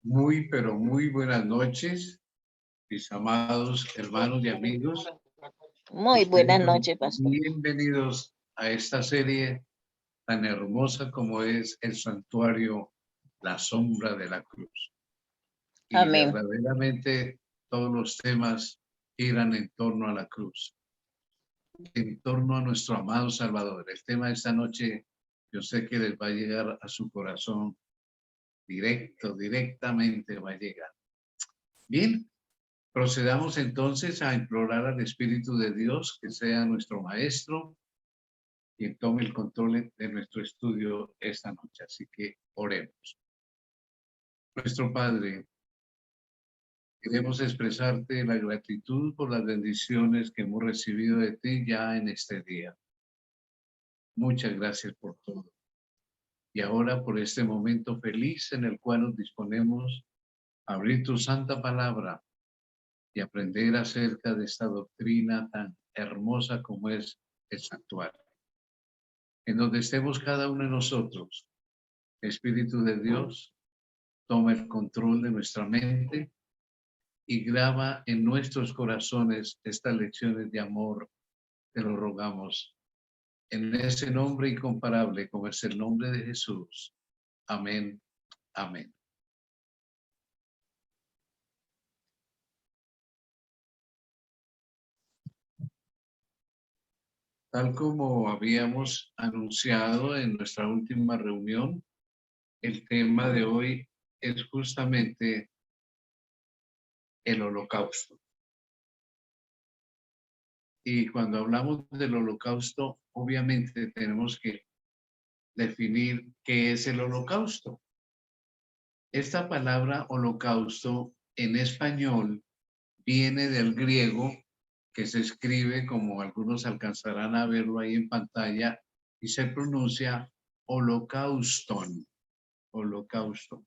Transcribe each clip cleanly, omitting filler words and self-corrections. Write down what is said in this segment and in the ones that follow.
Muy, pero muy buenas noches, mis amados hermanos y amigos. Muy buenas Espíritus, noches, pastor. bienvenidos a esta serie tan hermosa como es el santuario, la sombra de la cruz. Y Amén. verdaderamente todos los temas giran en torno a la cruz, en torno a nuestro amado Salvador. El tema de esta noche, yo sé que les va a llegar a su corazón directamente va a llegar. Bien. Procedamos entonces a implorar al Espíritu de Dios que sea nuestro maestro y tome el control de nuestro estudio esta noche. Así que oremos. Nuestro Padre, queremos expresarte la gratitud por las bendiciones que hemos recibido de ti ya en este día. Muchas gracias por todo. Y ahora por este momento feliz en el cual nos disponemos a abrir tu santa palabra y aprender acerca de esta doctrina tan hermosa como es el santuario. En donde estemos cada uno de nosotros, Espíritu de Dios, toma el control de nuestra mente y graba en nuestros corazones estas lecciones de amor, te lo rogamos. En ese nombre incomparable como es el nombre de Jesús. Amén. Amén. Tal como habíamos anunciado en nuestra última reunión, el tema de hoy es justamente el holocausto. Y cuando hablamos del holocausto, obviamente tenemos que definir qué es el holocausto. Esta palabra holocausto en español viene del griego, que se escribe como algunos alcanzarán a verlo ahí en pantalla, y se pronuncia holocauston, holocausto.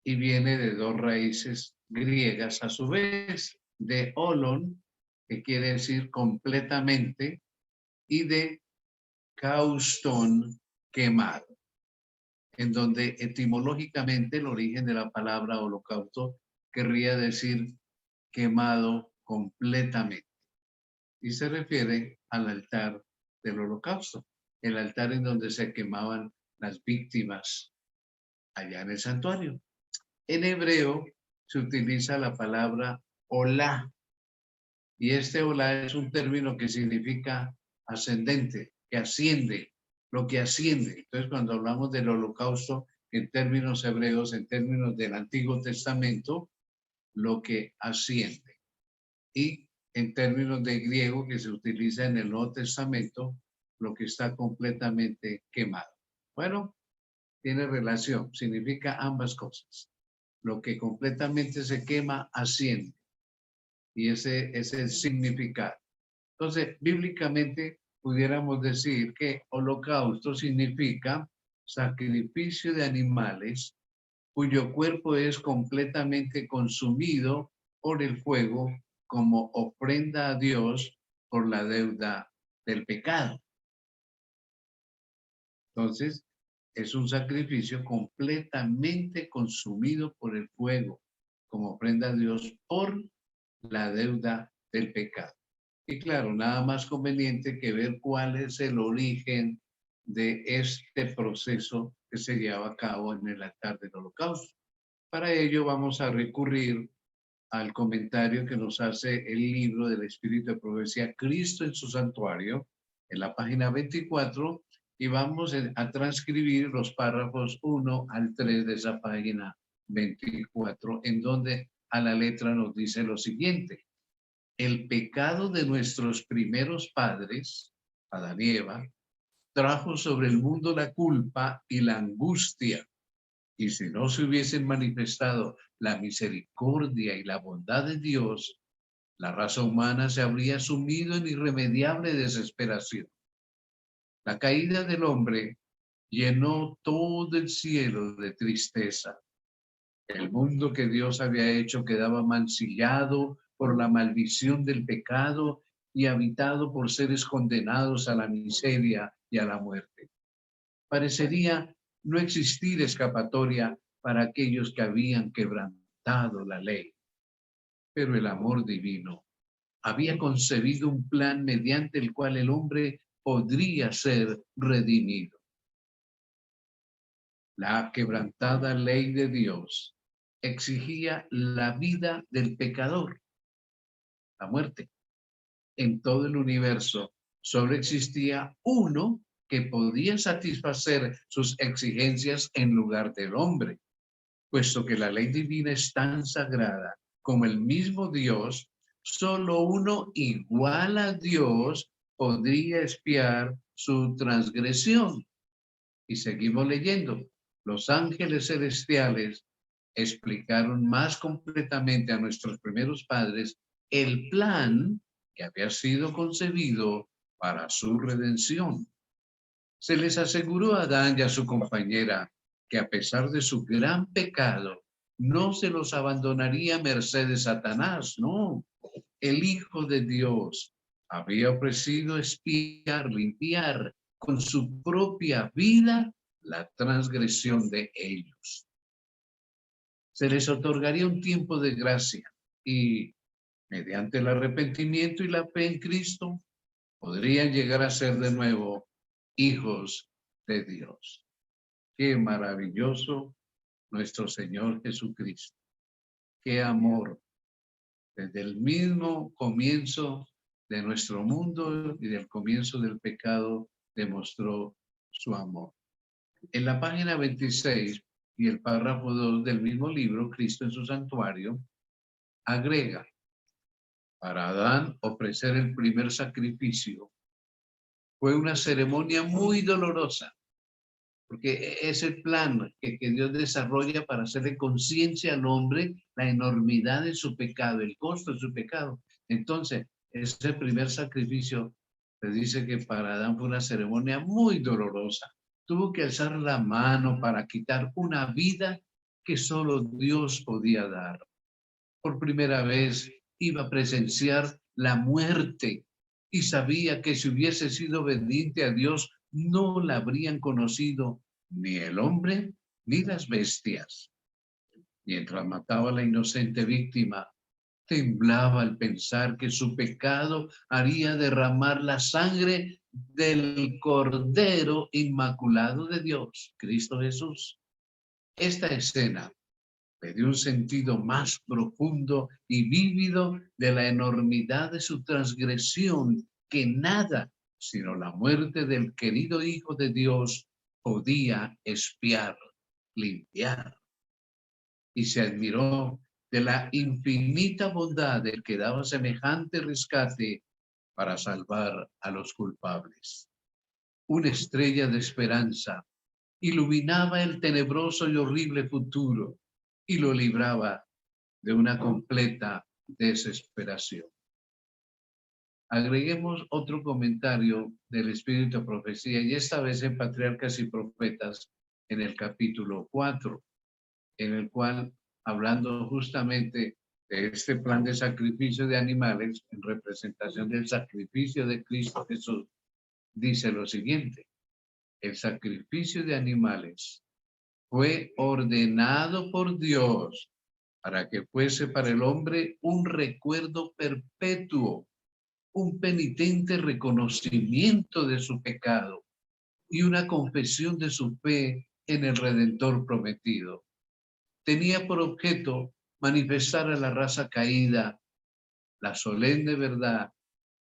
Y viene de dos raíces griegas a su vez, de holon, que quiere decir completamente, y de kauston, quemado, en donde etimológicamente el origen de la palabra holocausto querría decir quemado completamente. Y se refiere al altar del holocausto, el altar en donde se quemaban las víctimas allá en el santuario. En hebreo se utiliza la palabra olá, y este olá es un término que significa ascendente, que asciende, lo que asciende. Entonces, cuando hablamos del holocausto, en términos hebreos, en términos del Antiguo Testamento, lo que asciende. Y en términos de griego, que se utiliza en el Nuevo Testamento, lo que está completamente quemado. Bueno, tiene relación, significa ambas cosas. Lo que completamente se quema, asciende. Y ese es el significado. Entonces, bíblicamente pudiéramos decir que holocausto significa sacrificio de animales cuyo cuerpo es completamente consumido por el fuego como ofrenda a Dios por la deuda del pecado. Entonces, es un sacrificio completamente consumido por el fuego como ofrenda a Dios por la deuda del pecado. Y claro, nada más conveniente que ver cuál es el origen de este proceso que se lleva a cabo en el altar del holocausto. Para ello vamos a recurrir al comentario que nos hace el libro del Espíritu de Profecía, Cristo en su Santuario, en la página 24, y vamos a transcribir los párrafos 1 al 3 de esa página 24, en donde a la letra nos dice lo siguiente: el pecado de nuestros primeros padres, Adán y Eva, trajo sobre el mundo la culpa y la angustia. Y si no se hubiesen manifestado la misericordia y la bondad de Dios, la raza humana se habría sumido en irremediable desesperación. La caída del hombre llenó todo el cielo de tristeza. El mundo que Dios había hecho quedaba mancillado por la maldición del pecado y habitado por seres condenados a la miseria y a la muerte. Parecería no existir escapatoria para aquellos que habían quebrantado la ley. Pero el amor divino había concebido un plan mediante el cual el hombre podría ser redimido. La quebrantada ley de Dios exigía la vida del pecador, la muerte. En todo el universo solo existía uno que podía satisfacer sus exigencias en lugar del hombre, puesto que la ley divina es tan sagrada como el mismo Dios. Solo uno igual a Dios podría expiar su transgresión. Y seguimos leyendo. Los ángeles celestiales explicaron más completamente a nuestros primeros padres el plan que había sido concebido para su redención. Se les aseguró a Adán y a su compañera que a pesar de su gran pecado, no se los abandonaría a merced de Satanás, no. El Hijo de Dios había ofrecido expiar, limpiar con su propia vida la transgresión de ellos. Se les otorgaría un tiempo de gracia y, mediante el arrepentimiento y la fe en Cristo, podrían llegar a ser de nuevo hijos de Dios. Qué maravilloso nuestro Señor Jesucristo. Qué amor. Desde el mismo comienzo de nuestro mundo y del comienzo del pecado demostró su amor. En la página 26 y el párrafo 2 del mismo libro, Cristo en su santuario, agrega: para Adán ofrecer el primer sacrificio fue una ceremonia muy dolorosa, porque es el plan que Dios desarrolla para hacerle conciencia al hombre la enormidad de su pecado, el costo de su pecado. Entonces, ese primer sacrificio se dice que para Adán fue una ceremonia muy dolorosa. Tuvo que alzar la mano para quitar una vida que solo Dios podía dar. Por primera vez iba a presenciar la muerte y sabía que si hubiese sido obediente a Dios, no la habrían conocido ni el hombre ni las bestias. Mientras mataba a la inocente víctima, temblaba al pensar que su pecado haría derramar la sangre del Cordero Inmaculado de Dios, Cristo Jesús. Esta escena le dio un sentido más profundo y vívido de la enormidad de su transgresión, que nada sino la muerte del querido Hijo de Dios podía expiar, limpiar. Y se admiró de la infinita bondad del que daba semejante rescate para salvar a los culpables. Una estrella de esperanza iluminaba el tenebroso y horrible futuro y lo libraba de una completa desesperación. Agreguemos otro comentario del Espíritu de Profecía, y esta vez en Patriarcas y Profetas, en el capítulo 4, en el cual, hablando justamente de este plan de sacrificio de animales, en representación del sacrificio de Cristo Jesús, dice lo siguiente: el sacrificio de animales fue ordenado por Dios para que fuese para el hombre un recuerdo perpetuo, un penitente reconocimiento de su pecado y una confesión de su fe en el Redentor prometido. Tenía por objeto manifestar a la raza caída la solemne verdad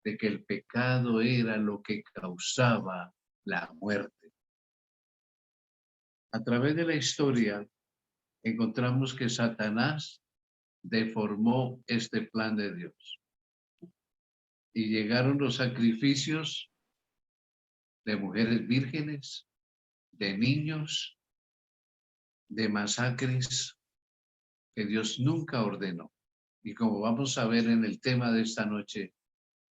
de que el pecado era lo que causaba la muerte. A través de la historia encontramos que Satanás deformó este plan de Dios. Y llegaron los sacrificios de mujeres vírgenes, de niños, de masacres que Dios nunca ordenó. Y como vamos a ver en el tema de esta noche,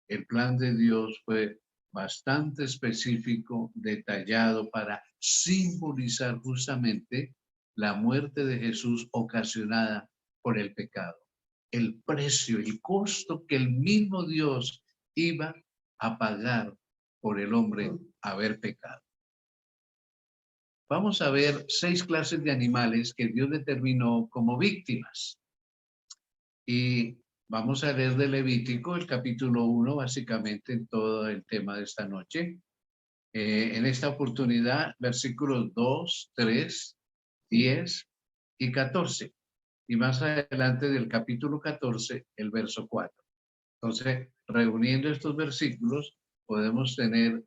el plan de Dios fue bastante específico, detallado, para simbolizar justamente la muerte de Jesús ocasionada por el pecado. El precio, el costo que el mismo Dios iba a pagar por el hombre haber pecado. Vamos a ver 6 clases de animales que Dios determinó como víctimas. Y vamos a leer de Levítico, el capítulo 1, básicamente en todo el tema de esta noche. En esta oportunidad, versículos 2, 3, 10 y 14. Y más adelante del capítulo 14, el verso 4. Entonces, reuniendo estos versículos, podemos tener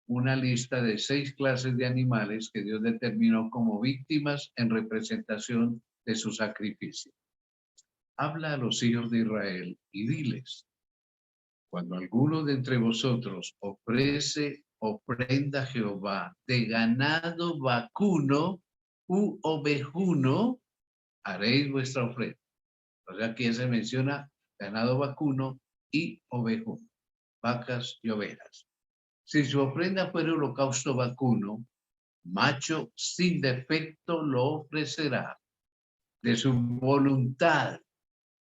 una lista de 6 clases de animales que Dios determinó como víctimas en representación de su sacrificio. Habla a los hijos de Israel y diles: cuando alguno de entre vosotros ofrenda a Jehová de ganado vacuno u ovejuno, haréis vuestra ofrenda. O sea, aquí se menciona ganado vacuno y ovejuno, vacas y ovejas. Si su ofrenda fuera holocausto vacuno, macho sin defecto lo ofrecerá de su voluntad,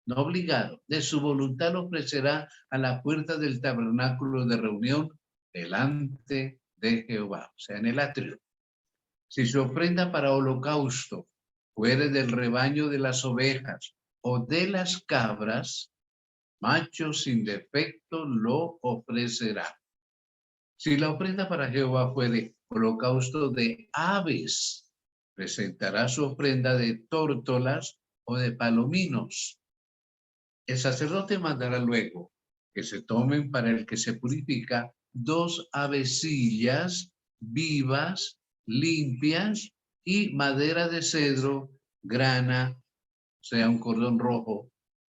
no obligado, de su voluntad lo ofrecerá a la puerta del tabernáculo de reunión delante de Jehová, o sea, en el atrio. Si su ofrenda para holocausto fuere del rebaño de las ovejas o de las cabras, macho sin defecto lo ofrecerá. Si la ofrenda para Jehová fuere holocausto de aves, presentará su ofrenda de tórtolas o de palominos. El sacerdote mandará luego que se tomen para el que se purifica 2 avecillas vivas, limpias y madera de cedro, grana, o sea, un cordón rojo,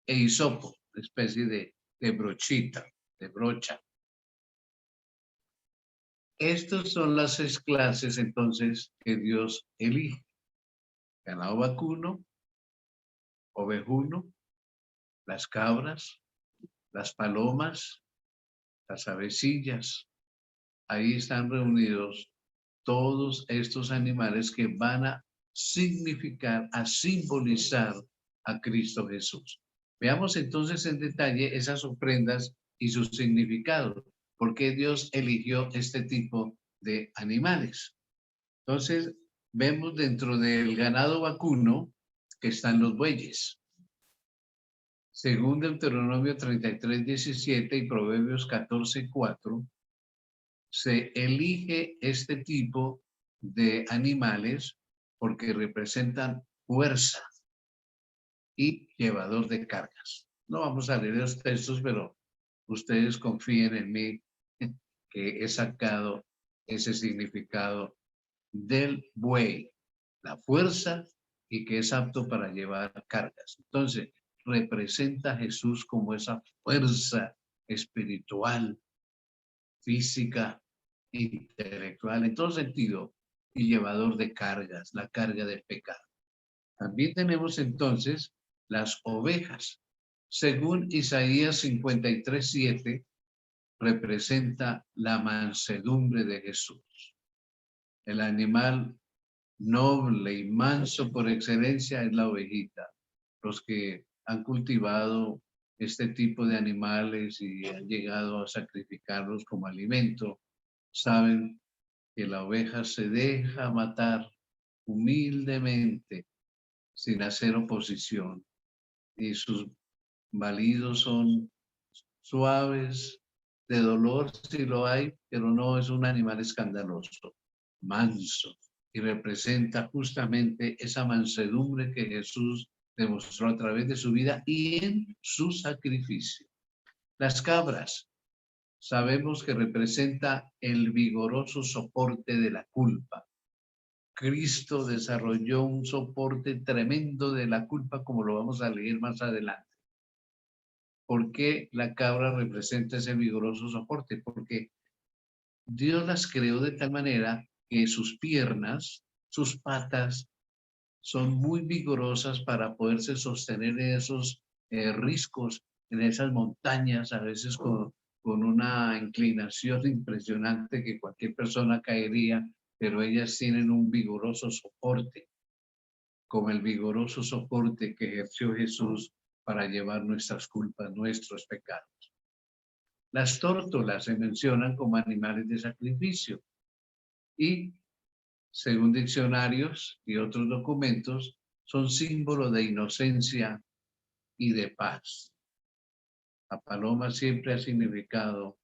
e hisopo, una especie de brochita, de brocha. Estas son las 6 clases entonces que Dios elige: ganado vacuno, ovejuno, las cabras, las palomas, las avecillas. Ahí están reunidos todos estos animales que van a significar, a simbolizar a Cristo Jesús. Veamos entonces en detalle esas ofrendas y su significado. ¿Por qué Dios eligió este tipo de animales? Entonces, vemos dentro del ganado vacuno que están los bueyes. Según Deuteronomio 33, 17 y Proverbios 14, 4, se elige este tipo de animales porque representan fuerza y llevador de cargas. No vamos a leer los textos, pero ustedes confíen en mí que he sacado ese significado del buey, la fuerza y que es apto para llevar cargas. Entonces, representa a Jesús como esa fuerza espiritual, física, intelectual, en todo sentido, y llevador de cargas, la carga del pecado. También tenemos entonces las ovejas. Según Isaías 53, 7, representa la mansedumbre de Jesús. El animal noble y manso por excelencia es la ovejita. Los que han cultivado este tipo de animales y han llegado a sacrificarlos como alimento, saben que la oveja se deja matar humildemente, sin hacer oposición, y sus balidos son suaves, de dolor si lo hay, pero no es un animal escandaloso, manso, y representa justamente esa mansedumbre que Jesús demostró a través de su vida y en su sacrificio. Las cabras, sabemos que representa el vigoroso soporte de la culpa. Cristo desarrolló un soporte tremendo de la culpa, como lo vamos a leer más adelante. ¿Por qué la cabra representa ese vigoroso soporte? Porque Dios las creó de tal manera que sus piernas, sus patas, son muy vigorosas para poderse sostener en esos riscos, en esas montañas, a veces con una inclinación impresionante que cualquier persona caería, pero ellas tienen un vigoroso soporte, como el vigoroso soporte que ejerció Jesús para llevar nuestras culpas, nuestros pecados. Las tórtolas se mencionan como animales de sacrificio y, según diccionarios y otros documentos, son símbolo de inocencia y de paz. La paloma siempre ha significado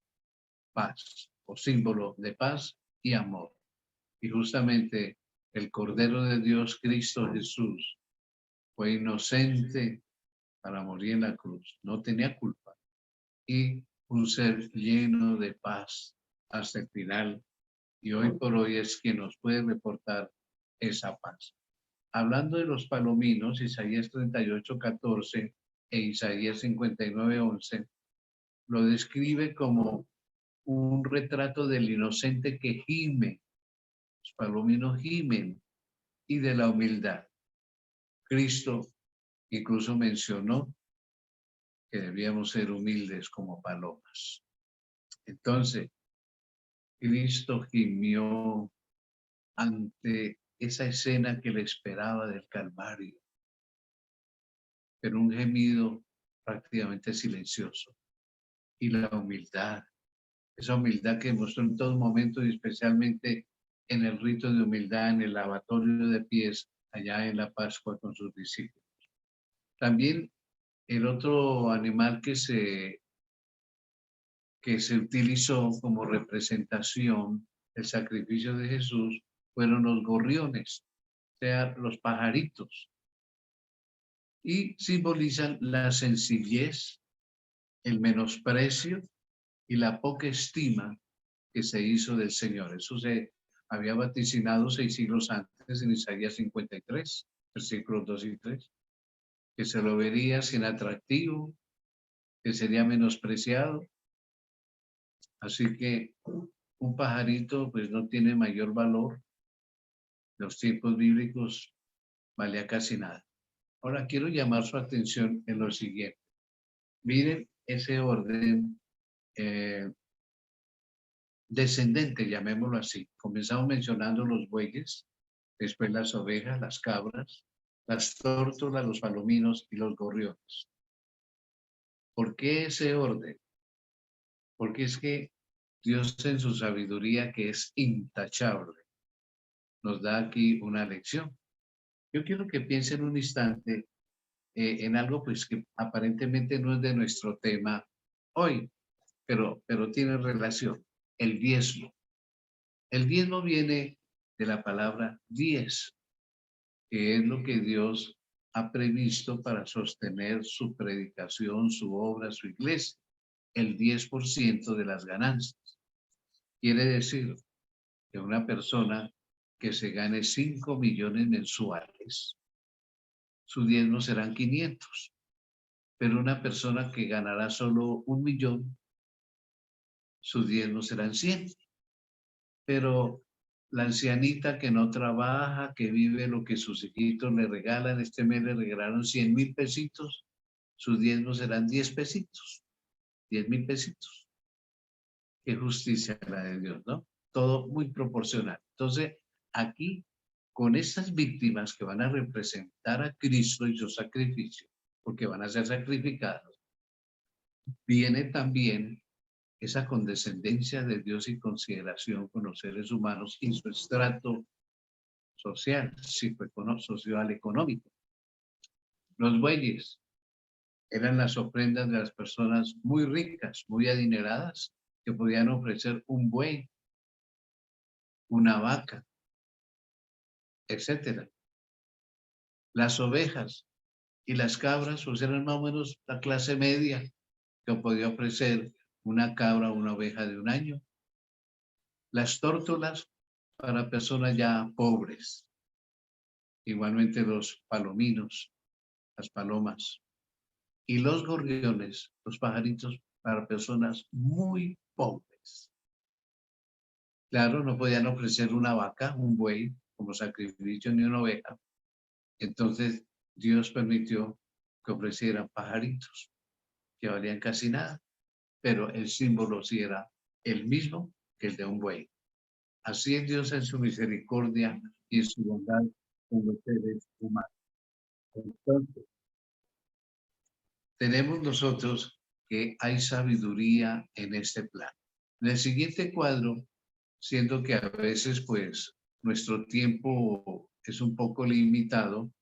paz o símbolo de paz y amor. Y justamente el Cordero de Dios, Cristo Jesús, fue inocente para morir en la cruz. No tenía culpa. Y un ser lleno de paz hasta el final. Y hoy por hoy es quien nos puede reportar esa paz. Hablando de los palominos, Isaías 38:14 e Isaías 59:11 lo describe como un retrato del inocente que gime. Los palominos gimen y de la humildad. Cristo incluso mencionó que debíamos ser humildes como palomas. Entonces, Cristo gimió ante esa escena que le esperaba del Calvario, pero un gemido prácticamente silencioso. Y la humildad, esa humildad que mostró en todo momento y especialmente en el rito de humildad, en el lavatorio de pies, allá en la Pascua con sus discípulos. También el otro animal que se utilizó como representación del sacrificio de Jesús fueron los gorriones, o sea, los pajaritos, y simbolizan la sencillez, el menosprecio y la poca estima que se hizo del Señor. Eso se había vaticinado 6 siglos antes en Isaías 53, versículos 2 y 3, que se lo vería sin atractivo, que sería menospreciado. Así que un pajarito pues no tiene mayor valor. Los tiempos bíblicos valía casi nada. Ahora quiero llamar su atención en lo siguiente. Miren ese orden descendente, llamémoslo así. Comenzamos mencionando los bueyes, después las ovejas, las cabras, las tórtolas, los palominos y los gorriones. ¿Por qué ese orden? Porque es que Dios en su sabiduría, que es intachable, nos da aquí una lección. Yo quiero que piensen un instante en algo pues que aparentemente no es de nuestro tema hoy, pero tiene relación, el diezmo. El diezmo viene de la palabra diez, que es lo que Dios ha previsto para sostener su predicación, su obra, su iglesia, el 10% de las ganancias. Quiere decir que una persona que se gane 5 millones mensuales, su diezmo serán 500. Pero una persona que ganará solo 1 millón, sus diezmos serán 100. Pero la ancianita que no trabaja, que vive lo que sus hijitos le regalan, este mes le regalaron 100,000 pesitos, sus diezmos serán 10 pesitos, 10,000 pesitos. Qué justicia la de Dios, ¿no? Todo muy proporcional. Entonces, aquí, con estas víctimas que van a representar a Cristo y su sacrificio, porque van a ser sacrificados, viene también esa condescendencia de Dios y consideración con los seres humanos y su estrato social, social, económico. Los bueyes eran las ofrendas de las personas muy ricas, muy adineradas, que podían ofrecer un buey, una vaca, etcétera. Las ovejas y las cabras pues eran más o menos la clase media que podía ofrecer una cabra o una oveja de 1 año. Las tórtolas para personas ya pobres. Igualmente los palominos, las palomas. Y los gorriones, los pajaritos, para personas muy pobres. Claro, no podían ofrecer una vaca, un buey, como sacrificio, ni una oveja. Entonces, Dios permitió que ofrecieran pajaritos, que valían casi nada, pero el símbolo sí era el mismo que el de un buey. Así es Dios en su misericordia y en su bondad con los seres humanos. Entonces, tenemos nosotros que hay sabiduría en este plan. En el siguiente cuadro, siendo que a veces pues nuestro tiempo es un poco limitado,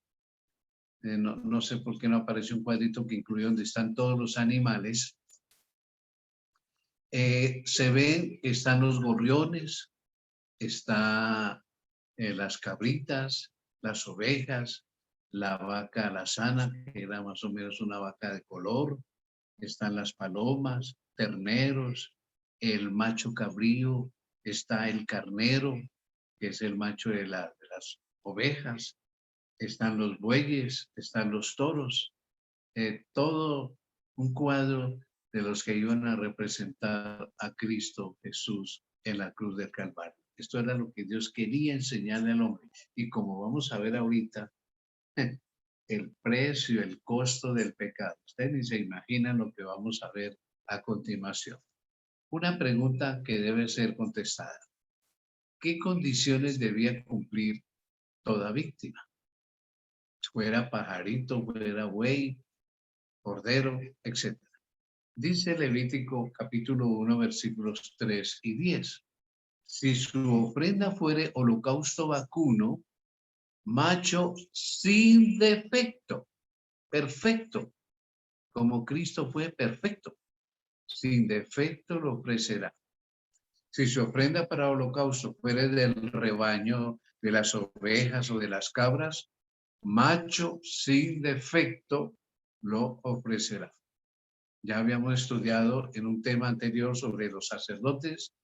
no sé por qué no aparece un cuadrito que incluye donde están todos los animales. Se ven que están los gorriones, está las cabritas, las ovejas, la vaca alazana, que era más o menos una vaca de color, están las palomas, terneros, el macho cabrío, está el carnero, que es el macho de las ovejas, están los bueyes, están los toros, todo un cuadro de los que iban a representar a Cristo Jesús en la cruz del Calvario. Esto era lo que Dios quería enseñarle al hombre. Y como vamos a ver ahorita, el precio, el costo del pecado. Ustedes ni se imaginan lo que vamos a ver a continuación. Una pregunta que debe ser contestada. ¿Qué condiciones debía cumplir toda víctima? Fuera pajarito, fuera buey, cordero, etc. Dice Levítico capítulo 1, versículos 3 y 10. Si su ofrenda fuere holocausto vacuno, macho sin defecto, perfecto, como Cristo fue perfecto, sin defecto lo ofrecerá. Si su ofrenda para holocausto fuere del rebaño, de las ovejas o de las cabras, macho sin defecto lo ofrecerá. Ya habíamos estudiado en un tema anterior sobre los sacerdotes,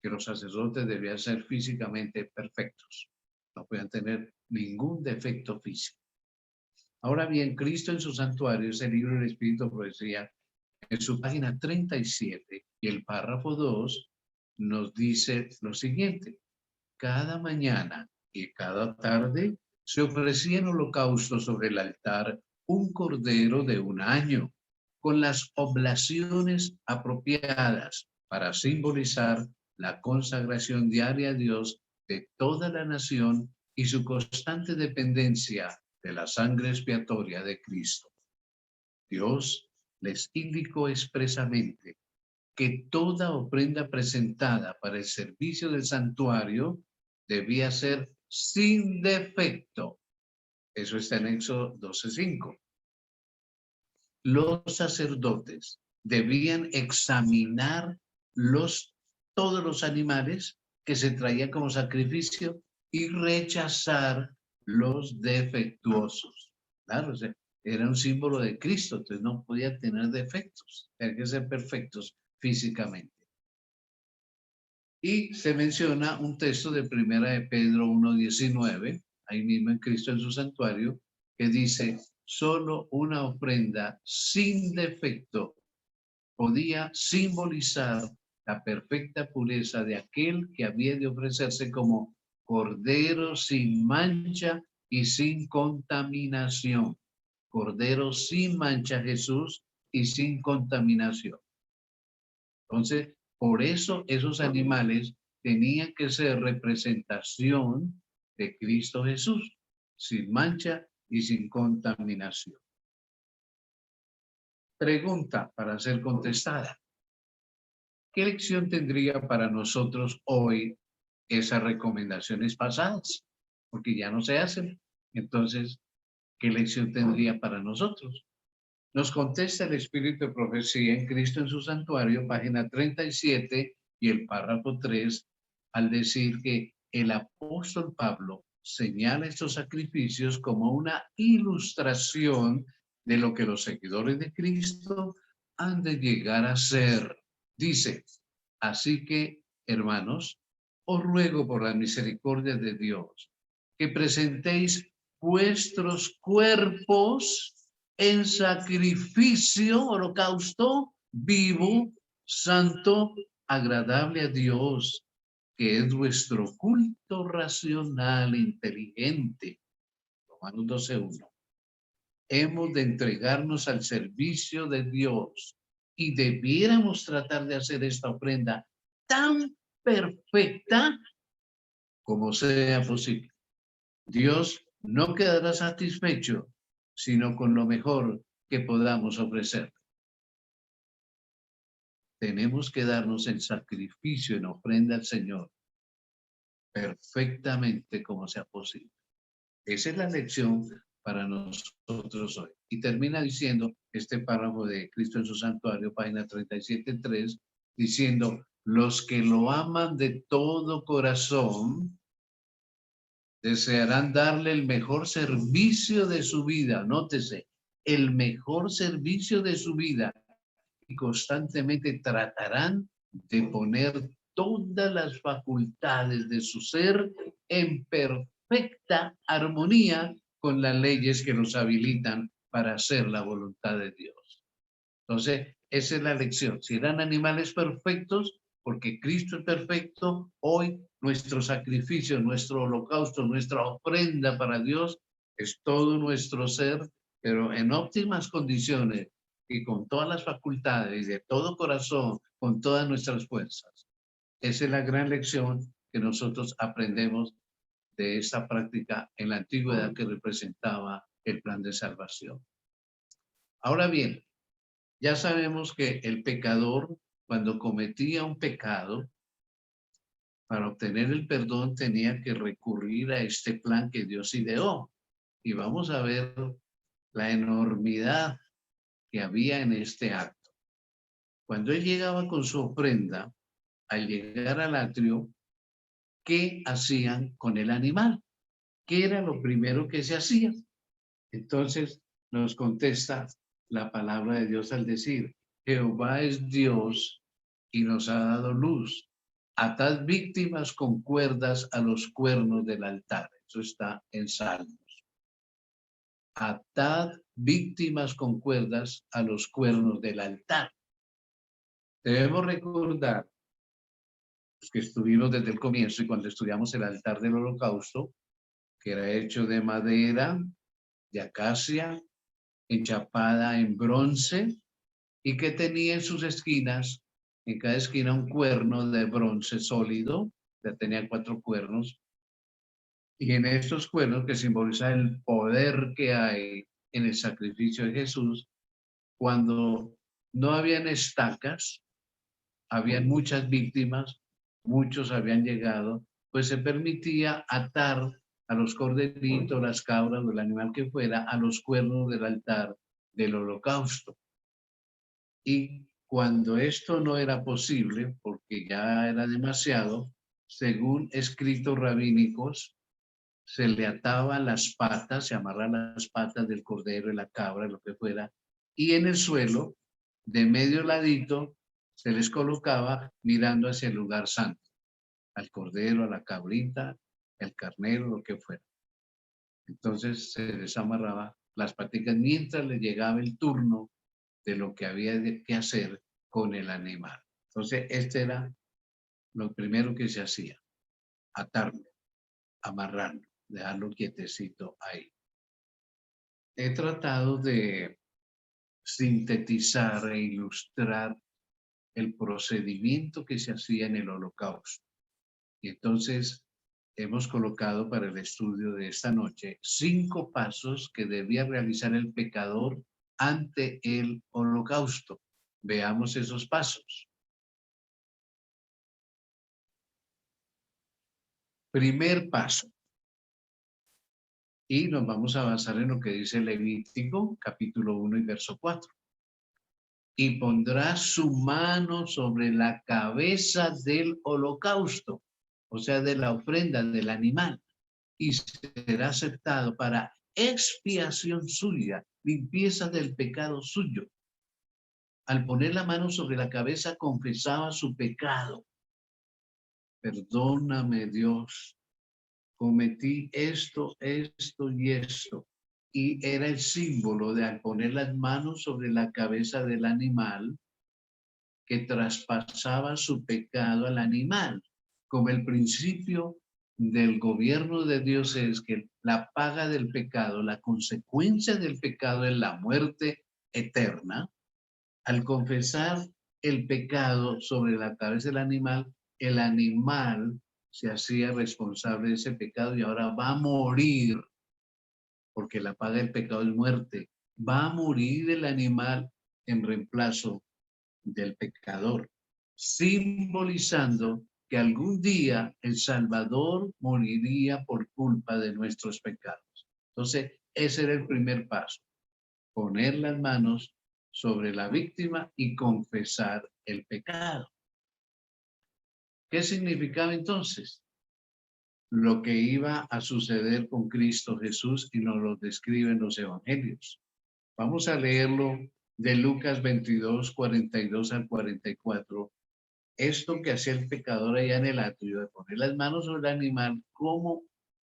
que los sacerdotes debían ser físicamente perfectos. No podían tener ningún defecto físico. Ahora bien, Cristo en su santuario, ese libro del Espíritu Profecía, en su página 37 y el párrafo 2, nos dice lo siguiente. Cada mañana y cada tarde se ofrecía en holocausto sobre el altar un cordero de un año, con las oblaciones apropiadas para simbolizar la consagración diaria a Dios de toda la nación y su constante dependencia de la sangre expiatoria de Cristo. Dios les indicó expresamente que toda ofrenda presentada para el servicio del santuario debía ser sin defecto. Eso está en Éxodo 12:5. Los sacerdotes debían examinar todos los animales que se traían como sacrificio y rechazar los defectuosos. Claro, o sea, era un símbolo de Cristo, entonces no podía tener defectos, tenía que ser perfectos físicamente. Y se menciona un texto de Primera de Pedro 1:19, ahí mismo en Cristo en su santuario, que dice, solo una ofrenda sin defecto podía simbolizar la perfecta pureza de aquel que había de ofrecerse como cordero sin mancha y sin contaminación. Cordero sin mancha, Jesús, y sin contaminación. Entonces, por eso esos animales tenían que ser representación de Cristo Jesús, sin mancha y sin contaminación. Pregunta para ser contestada. ¿Qué lección tendría para nosotros hoy esas recomendaciones pasadas? Porque ya no se hacen. Entonces, ¿qué lección tendría para nosotros? Nos contesta el Espíritu de Profecía en Cristo en su santuario, página 37 y el párrafo 3, al decir que el apóstol Pablo señala estos sacrificios como una ilustración de lo que los seguidores de Cristo han de llegar a ser. Dice, así que, hermanos, os ruego por la misericordia de Dios que presentéis vuestros cuerpos en sacrificio, holocausto, vivo, santo, agradable a Dios, que es vuestro culto racional, inteligente. Romanos 12:1. Hemos de entregarnos al servicio de Dios y debiéramos tratar de hacer esta ofrenda tan perfecta como sea posible. Dios no quedará satisfecho, sino con lo mejor que podamos ofrecer. tenemos que darnos en sacrificio, en ofrenda al Señor, perfectamente como sea posible. Esa es la lección para nosotros hoy. Y termina diciendo este párrafo de Cristo en su santuario, página 37.3, diciendo, los que lo aman de todo corazón desearán darle el mejor servicio de su vida. Nótese, el mejor servicio de su vida. Y constantemente tratarán de poner todas las facultades de su ser en perfecta armonía con las leyes que nos habilitan para hacer la voluntad de Dios. Entonces, esa es la lección. Si eran animales perfectos, porque Cristo es perfecto, hoy nuestro sacrificio, nuestro holocausto, nuestra ofrenda para Dios es todo nuestro ser, pero en óptimas condiciones y con todas las facultades y de todo corazón, con todas nuestras fuerzas. Esa es la gran lección que nosotros aprendemos de esta práctica en la antigüedad que representaba el plan de salvación. Ahora bien, ya sabemos que el pecador, cuando cometía un pecado, para obtener el perdón tenía que recurrir a este plan que Dios ideó. Y vamos a ver la enormidad que había en este acto. Cuando él llegaba con su ofrenda, al llegar al atrio, ¿qué hacían con el animal? ¿Qué era lo primero que se hacía? Entonces nos contesta la palabra de Dios al decir, Jehová es Dios y nos ha dado luz. Atad víctimas con cuerdas a los cuernos del altar. Eso está en Salmos. Atad víctimas con cuerdas a los cuernos del altar. Debemos recordar que estuvimos desde el comienzo y cuando estudiamos el altar del holocausto, que era hecho de madera, de acacia, enchapada en bronce y que tenía en sus esquinas, en cada esquina un cuerno de bronce sólido, ya tenía 4 cuernos, y en estos cuernos que simbolizan el poder que hay en el sacrificio de Jesús, cuando no habían estacas, habían muchas víctimas, muchos habían llegado, pues se permitía atar a los corderitos, las cabras o el animal que fuera a los cuernos del altar del holocausto. Y cuando esto no era posible, porque ya era demasiado, según escritos rabínicos, se le ataban las patas, se amarran las patas del cordero, de la cabra, lo que fuera, y en el suelo, de medio ladito, se les colocaba mirando hacia el lugar santo, al cordero, a la cabrita, al carnero, lo que fuera. Entonces se les amarraba las paticas mientras le llegaba el turno de lo que había que hacer con el animal. Entonces, este era lo primero que se hacía, atarlo, amarrarlo, dejarlo quietecito ahí. He tratado de sintetizar e ilustrar el procedimiento que se hacía en el holocausto. Y entonces hemos colocado para el estudio de esta noche 5 pasos que debía realizar el pecador ante el holocausto. Veamos esos pasos. Primer paso. Y nos vamos a basar en lo que dice Levítico, capítulo 1 y verso 4. Y pondrá su mano sobre la cabeza del holocausto, o sea, de la ofrenda del animal, y será aceptado para expiación suya, limpieza del pecado suyo. Al poner la mano sobre la cabeza, confesaba su pecado. Perdóname, Dios, cometí esto, esto y esto. Y era el símbolo de al poner las manos sobre la cabeza del animal que traspasaba su pecado al animal. Como el principio del gobierno de Dios es que la paga del pecado, la consecuencia del pecado es la muerte eterna. Al confesar el pecado sobre la cabeza del animal, el animal se hacía responsable de ese pecado y ahora va a morir, porque la paga del pecado es muerte. Va a morir el animal en reemplazo del pecador, simbolizando que algún día el Salvador moriría por culpa de nuestros pecados. Entonces, ese era el primer paso, poner las manos sobre la víctima y confesar el pecado. ¿Qué significaba entonces? Lo que iba a suceder con Cristo Jesús y nos lo describen los evangelios. Vamos a leerlo de Lucas 22, 42 al 44. Esto que hacía el pecador allá en el atrio, de poner las manos sobre el animal, ¿cómo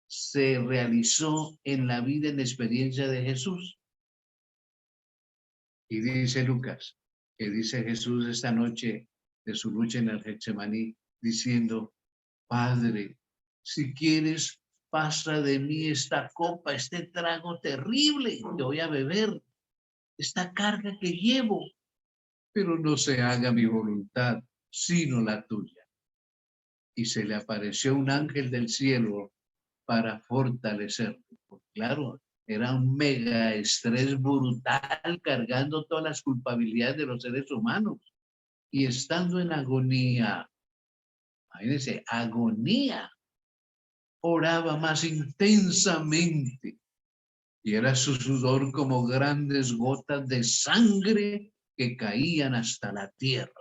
se realizó en la vida, en la experiencia de Jesús? Y dice Lucas, que dice Jesús esta noche de su lucha en el Getsemaní, diciendo, Padre, si quieres, pasa de mí esta copa, este trago terrible que voy a beber, esta carga que llevo, pero no se haga mi voluntad, sino la tuya. Y se le apareció un ángel del cielo para fortalecerlo. Porque, claro, era un mega estrés brutal cargando todas las culpabilidades de los seres humanos y estando en agonía. Imagínense, agonía. Oraba más intensamente y era su sudor como grandes gotas de sangre que caían hasta la tierra.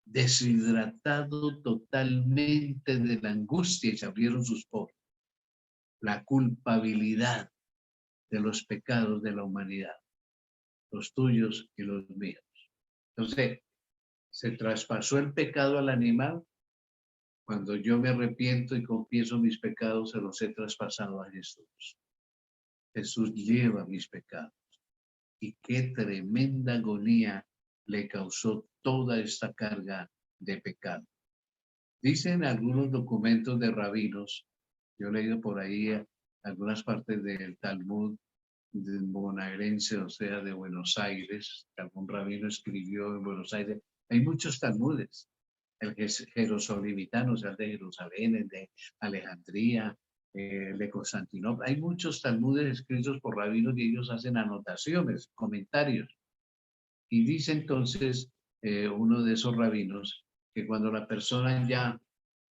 Deshidratado totalmente de la angustia y se abrieron sus poros. La culpabilidad de los pecados de la humanidad, los tuyos y los míos. Entonces, se traspasó el pecado al animal. Cuando yo me arrepiento y confieso mis pecados, se los he traspasado a Jesús. Jesús lleva mis pecados. Y qué tremenda agonía le causó toda esta carga de pecado. Dicen algunos documentos de rabinos, yo he leído por ahí algunas partes del Talmud bonaerense, o sea, de Buenos Aires, que algún rabino escribió en Buenos Aires. Hay muchos Talmudes, el jerosolimitano, o sea, el de Jerusalén, el de Alejandría, el de Constantinopla. Hay muchos Talmudes escritos por rabinos y ellos hacen anotaciones, comentarios. Y dice entonces uno de esos rabinos que cuando la persona ya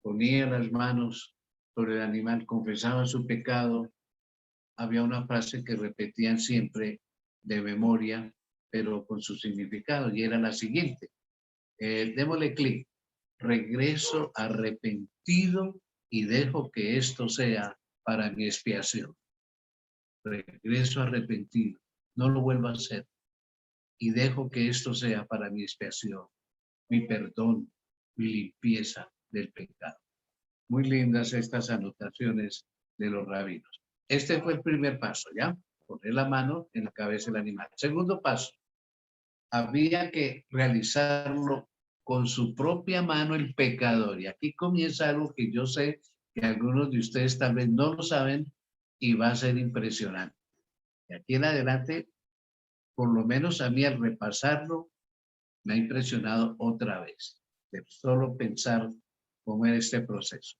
ponía las manos sobre el animal, confesaba su pecado, había una frase que repetían siempre de memoria, pero con su significado, y era la siguiente. Démosle clic. Regreso arrepentido y dejo que esto sea para mi expiación. Regreso arrepentido. No lo vuelvo a hacer. Y dejo que esto sea para mi expiación, mi perdón, mi limpieza del pecado. Muy lindas estas anotaciones de los rabinos. Este fue el primer paso, ¿ya? Poner la mano en la cabeza del animal. Segundo paso, había que realizarlo con su propia mano el pecador. Y aquí comienza algo que yo sé que algunos de ustedes tal vez no lo saben y va a ser impresionante. Y aquí en adelante, por lo menos a mí al repasarlo, me ha impresionado otra vez, de solo pensar cómo era este proceso.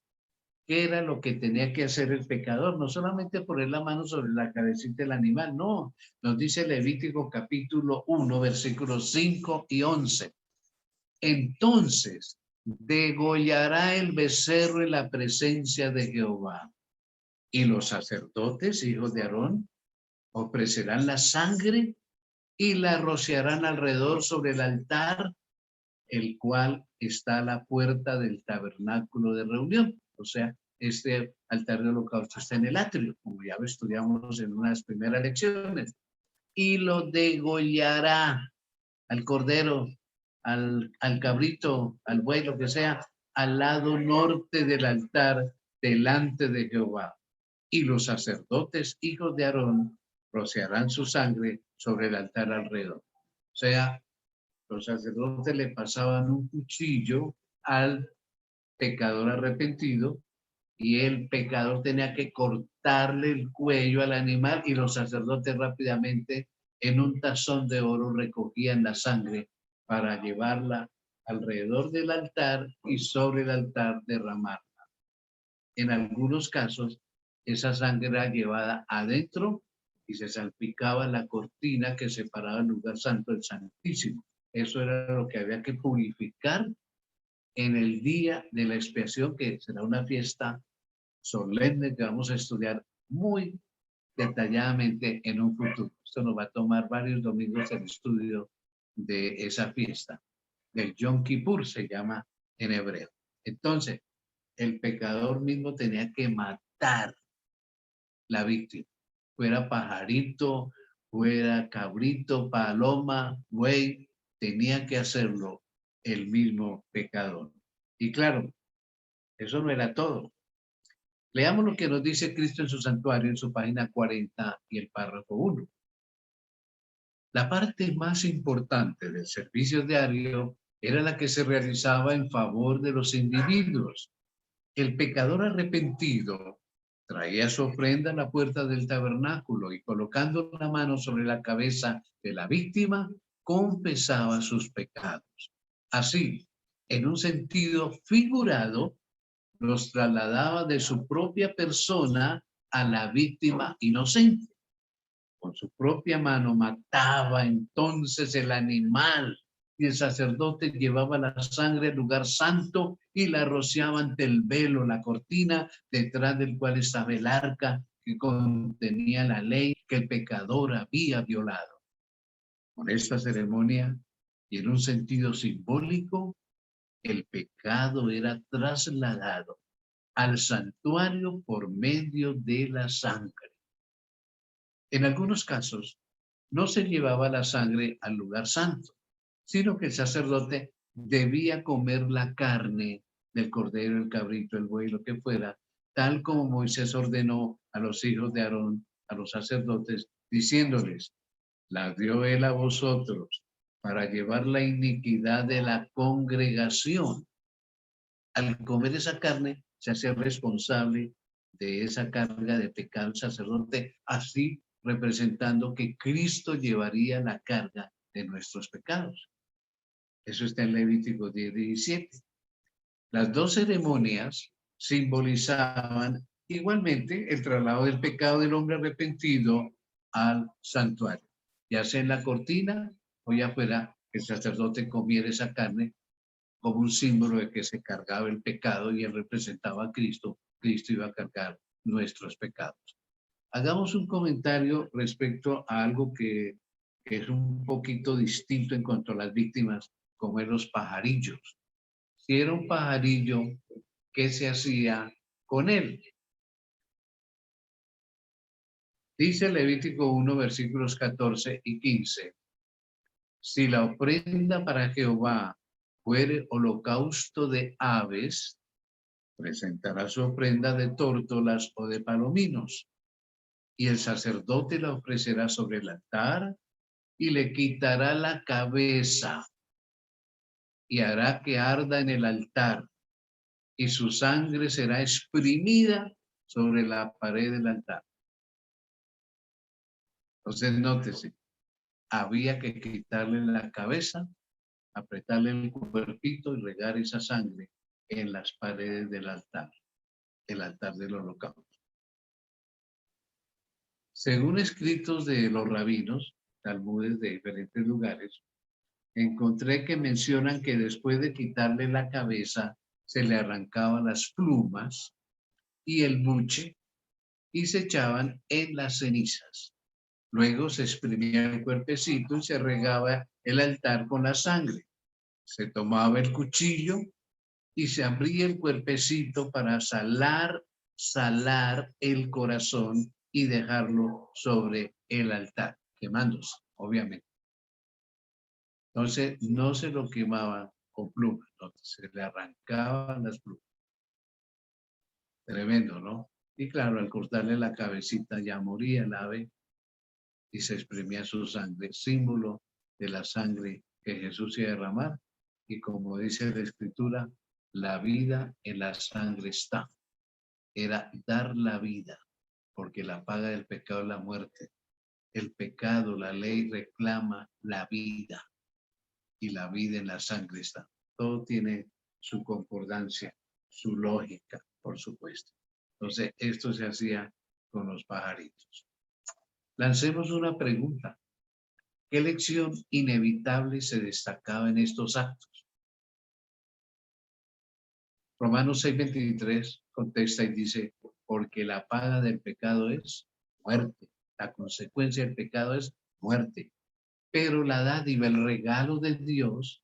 ¿Qué era lo que tenía que hacer el pecador? No solamente poner la mano sobre la cabecita del animal, no. Nos dice Levítico capítulo 1, versículos 5 y 11. Entonces degollará el becerro en la presencia de Jehová. Y los sacerdotes, hijos de Aarón, ofrecerán la sangre y la rociarán alrededor sobre el altar, el cual está a la puerta del tabernáculo de reunión. O sea, este altar de holocausto está en el atrio, como ya lo estudiamos en unas primeras lecciones. Y lo degollará al cordero, al cabrito, al buey, lo que sea, al lado norte del altar, delante de Jehová. Y los sacerdotes, hijos de Aarón, rociarán su sangre sobre el altar alrededor. O sea, los sacerdotes le pasaban un cuchillo al pecador arrepentido y el pecador tenía que cortarle el cuello al animal y los sacerdotes rápidamente en un tazón de oro recogían la sangre para llevarla alrededor del altar y sobre el altar derramarla. En algunos casos, esa sangre era llevada adentro y se salpicaba la cortina que separaba el lugar santo del santísimo. Eso era lo que había que purificar en el día de la expiación, que será una fiesta solemne que vamos a estudiar muy detalladamente en un futuro. Esto nos va a tomar varios domingos el estudio de esa fiesta. Del Yom Kippur se llama en hebreo. Entonces, el pecador mismo tenía que matar la víctima. Fuera pajarito, fuera cabrito, paloma, buey, tenía que hacerlo el mismo pecador. Y claro, eso no era todo. Leamos lo que nos dice Cristo en su santuario, en su página 40 y el párrafo 1. La parte más importante del servicio diario era la que se realizaba en favor de los individuos. El pecador arrepentido traía su ofrenda a la puerta del tabernáculo y colocando la mano sobre la cabeza de la víctima, confesaba sus pecados. Así, en un sentido figurado, los trasladaba de su propia persona a la víctima inocente. Con su propia mano mataba entonces el animal y el sacerdote llevaba la sangre al lugar santo y la rociaba ante el velo, la cortina, detrás del cual estaba el arca que contenía la ley que el pecador había violado. Con esta ceremonia y en un sentido simbólico, el pecado era trasladado al santuario por medio de la sangre. En algunos casos, no se llevaba la sangre al lugar santo, sino que el sacerdote debía comer la carne del cordero, el cabrito, el buey, lo que fuera, tal como Moisés ordenó a los hijos de Aarón, a los sacerdotes, diciéndoles, la dio él a vosotros para llevar la iniquidad de la congregación. Al comer esa carne, se hace responsable de esa carga de pecado el sacerdote, así representando que Cristo llevaría la carga de nuestros pecados. Eso está en Levítico 10:17. Las dos ceremonias simbolizaban igualmente el traslado del pecado del hombre arrepentido al santuario, ya sea en la cortina o ya fuera el sacerdote comiera esa carne como un símbolo de que se cargaba el pecado y él representaba a Cristo. Cristo iba a cargar nuestros pecados. Hagamos un comentario respecto a algo que es un poquito distinto en cuanto a las víctimas, como en los pajarillos. Si era un pajarillo, ¿qué se hacía con él? Dice Levítico 1, versículos 14 y 15. Si la ofrenda para Jehová fuere holocausto de aves, presentará su ofrenda de tórtolas o de palominos, y el sacerdote la ofrecerá sobre el altar y le quitará la cabeza y hará que arda en el altar, y su sangre será exprimida sobre la pared del altar. Entonces, nótese, había que quitarle la cabeza, apretarle el cuerpito y regar esa sangre en las paredes del altar, el altar del holocausto. Según escritos de los rabinos, talmudes de diferentes lugares, encontré que mencionan que después de quitarle la cabeza, se le arrancaban las plumas y el buche y se echaban en las cenizas. Luego se exprimía el cuerpecito y se regaba el altar con la sangre. Se tomaba el cuchillo y se abría el cuerpecito para salar el corazón y dejarlo sobre el altar, quemándose, obviamente. Entonces, no se lo quemaba con plumas, no, se le arrancaban las plumas. Tremendo, ¿no? Y claro, al cortarle la cabecita ya moría el ave y se exprimía su sangre, símbolo de la sangre que Jesús iba a derramar. Y como dice la Escritura, la vida en la sangre está. Era dar la vida, porque la paga del pecado es la muerte. El pecado, la ley reclama la vida y la vida en la sangre está. Todo tiene su concordancia, su lógica, por supuesto. Entonces, esto se hacía con los pajaritos. Lancemos una pregunta. ¿Qué lección inevitable se destacaba en estos actos? Romanos 6:23 contesta y dice, porque la paga del pecado es muerte. La consecuencia del pecado es muerte. Pero la dádiva, el regalo de Dios,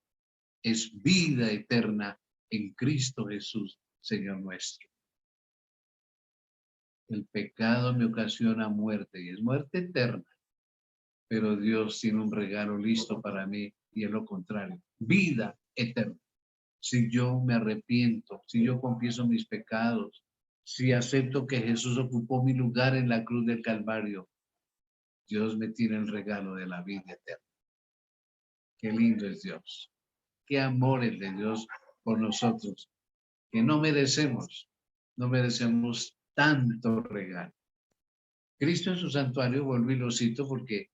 es vida eterna en Cristo Jesús, Señor nuestro. El pecado me ocasiona muerte y es muerte eterna, pero Dios tiene un regalo listo para mí y es lo contrario, vida eterna. Si yo me arrepiento, si yo confieso mis pecados, si acepto que Jesús ocupó mi lugar en la cruz del Calvario, Dios me tiene el regalo de la vida eterna. Qué lindo es Dios. Qué amor es de Dios por nosotros, que no merecemos tanto regalo. Cristo en su santuario, vuelvo y lo cito porque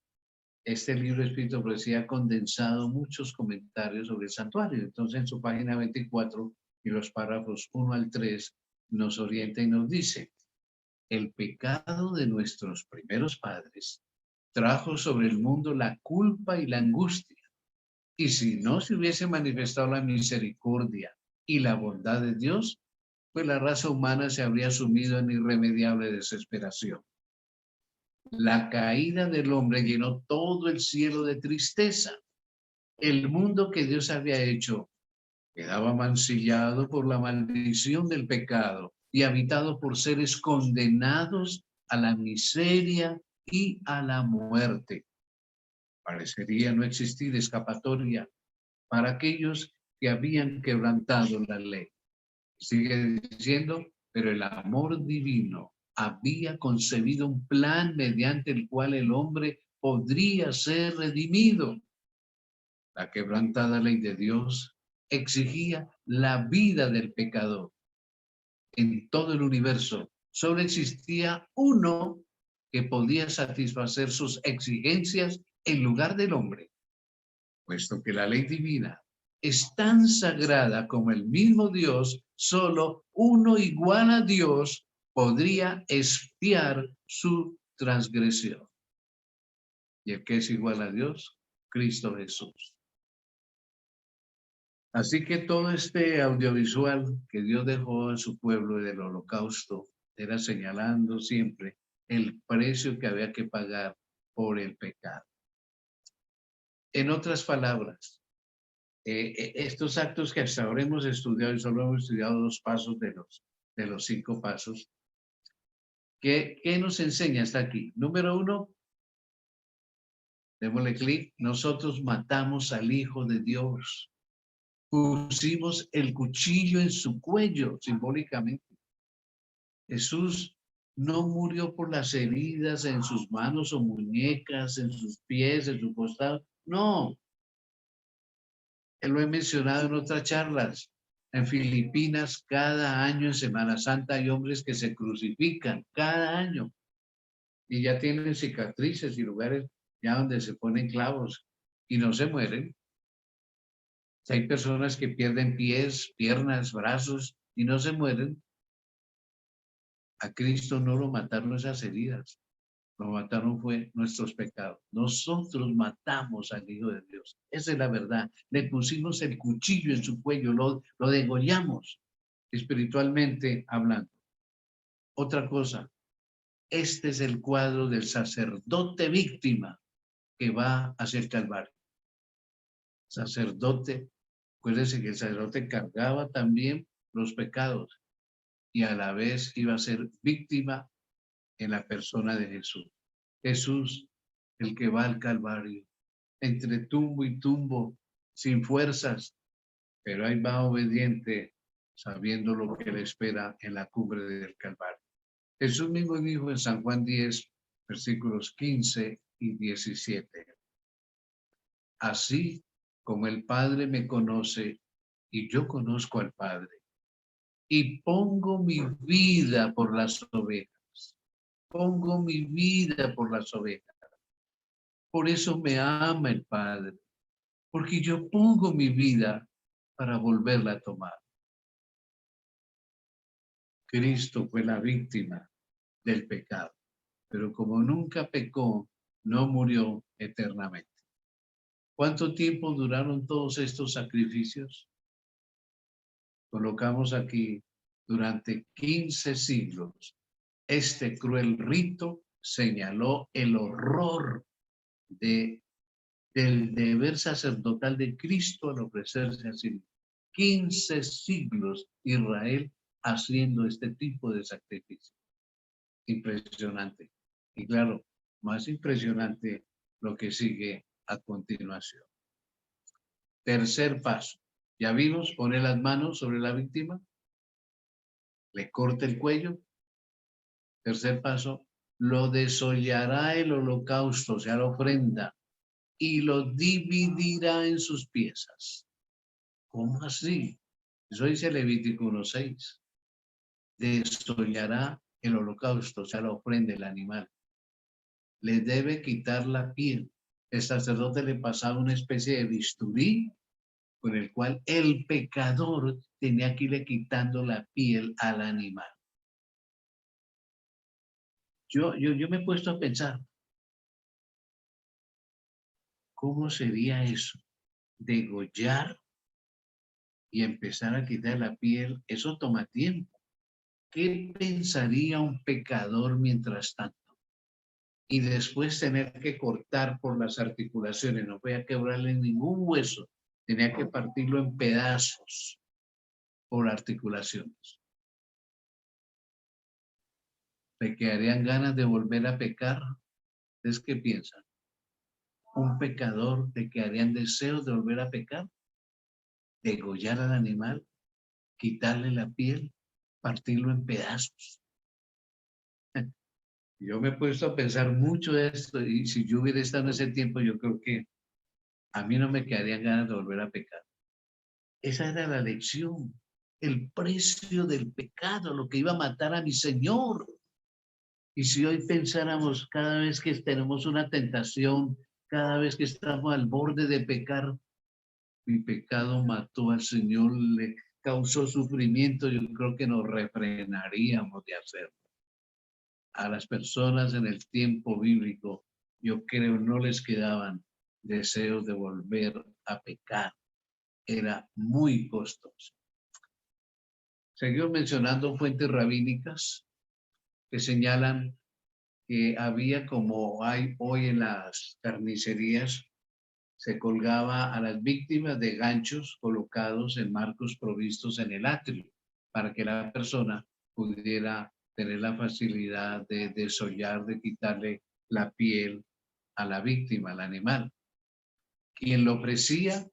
este libro escrito por sí ha condensado muchos comentarios sobre el santuario. Entonces, en su página 24 y los párrafos 1 al 3 nos orienta y nos dice, el pecado de nuestros primeros padres trajo sobre el mundo la culpa y la angustia. Y si no se hubiese manifestado la misericordia y la bondad de Dios, pues la raza humana se habría sumido en irremediable desesperación. La caída del hombre llenó todo el cielo de tristeza. El mundo que Dios había hecho quedaba mancillado por la maldición del pecado y habitado por seres condenados a la miseria y a la muerte. Parecería no existir escapatoria para aquellos que habían quebrantado la ley. Sigue diciendo, pero el amor divino había concebido un plan mediante el cual el hombre podría ser redimido. La quebrantada ley de Dios exigía la vida del pecador. En todo el universo solo existía uno que podía satisfacer sus exigencias en lugar del hombre, puesto que la ley divina es tan sagrada como el mismo Dios, solo uno igual a Dios podría expiar su transgresión. ¿Y el que es igual a Dios? Cristo Jesús. Así que todo este audiovisual que Dios dejó en su pueblo del holocausto era señalando siempre el precio que había que pagar por el pecado. En otras palabras, estos actos que hasta ahora hemos estudiado y solo hemos estudiado 2 pasos de los 5 pasos, ¿qué nos enseña hasta aquí? Número 1, démosle clic, nosotros matamos al Hijo de Dios. Pusimos el cuchillo en su cuello, simbólicamente. Jesús no murió por las heridas en sus manos o muñecas, en sus pies, en su costado. No, lo he mencionado en otras charlas. En Filipinas, cada año en Semana Santa hay hombres que se crucifican, cada año. Y ya tienen cicatrices y lugares ya donde se ponen clavos y no se mueren. Hay personas que pierden pies, piernas, brazos y no se mueren. A Cristo no lo mataron esas heridas. Lo mataron fue nuestros pecados. Nosotros matamos al Hijo de Dios. Esa es la verdad. Le pusimos el cuchillo en su cuello, lo degollamos espiritualmente hablando. Otra cosa, este es el cuadro del sacerdote víctima que va hacia el Calvario. Sacerdote, acuérdense que el sacerdote cargaba también los pecados y a la vez iba a ser víctima en la persona de Jesús. Jesús, el que va al Calvario, entre tumbo y tumbo, sin fuerzas, pero ahí va obediente, sabiendo lo que le espera en la cumbre del Calvario. Jesús mismo dijo en San Juan 10, versículos 15 y 17. Así como el Padre me conoce y yo conozco al Padre, y pongo mi vida por las ovejas. Pongo mi vida por las ovejas. Por eso me ama el Padre, porque yo pongo mi vida para volverla a tomar. Cristo fue la víctima del pecado, pero como nunca pecó, no murió eternamente. ¿Cuánto tiempo duraron todos estos sacrificios? Colocamos aquí durante 15 siglos. Este cruel rito señaló el horror del deber sacerdotal de Cristo al ofrecerse a sí mismo. 15 siglos Israel haciendo este tipo de sacrificio. Impresionante. Y claro, más impresionante lo que sigue a continuación. Tercer paso. Ya vimos, pone las manos sobre la víctima, le corta el cuello. Tercer paso, lo desollará el holocausto, o sea, la ofrenda, y lo dividirá en sus piezas. ¿Cómo así? Eso dice Levítico 1:6. Desollará el holocausto, o sea, la ofrenda, el animal. Le debe quitar la piel. El sacerdote le pasaba una especie de bisturí con el cual el pecador tenía que irle quitando la piel al animal. Yo me he puesto a pensar, ¿cómo sería eso? Degollar y empezar a quitar la piel, eso toma tiempo. ¿Qué pensaría un pecador mientras tanto? Y después tener que cortar por las articulaciones, no podía quebrarle ningún hueso, tenía que partirlo en pedazos por articulaciones. ¿Le quedarían ganas de volver a pecar? ¿Ustedes qué piensan? ¿Un pecador le quedarían deseos de volver a pecar? ¿Degollar al animal? ¿Quitarle la piel? ¿Partirlo en pedazos? Yo me he puesto a pensar mucho de esto y si yo hubiera estado en ese tiempo, yo creo que a mí no me quedarían ganas de volver a pecar. Esa era la lección, el precio del pecado, lo que iba a matar a mi Señor. Y si hoy pensáramos cada vez que tenemos una tentación, cada vez que estamos al borde de pecar, mi pecado mató al Señor, le causó sufrimiento, yo creo que nos refrenaríamos de hacerlo. A las personas en el tiempo bíblico, yo creo no les quedaban deseos de volver a pecar. Era muy costoso. Seguimos mencionando fuentes rabínicas que señalan que había, como hay hoy en las carnicerías, se colgaba a las víctimas de ganchos colocados en marcos provistos en el atrio para que la persona pudiera tener la facilidad de desollar, de quitarle la piel a la víctima, al animal. Quien lo ofrecía,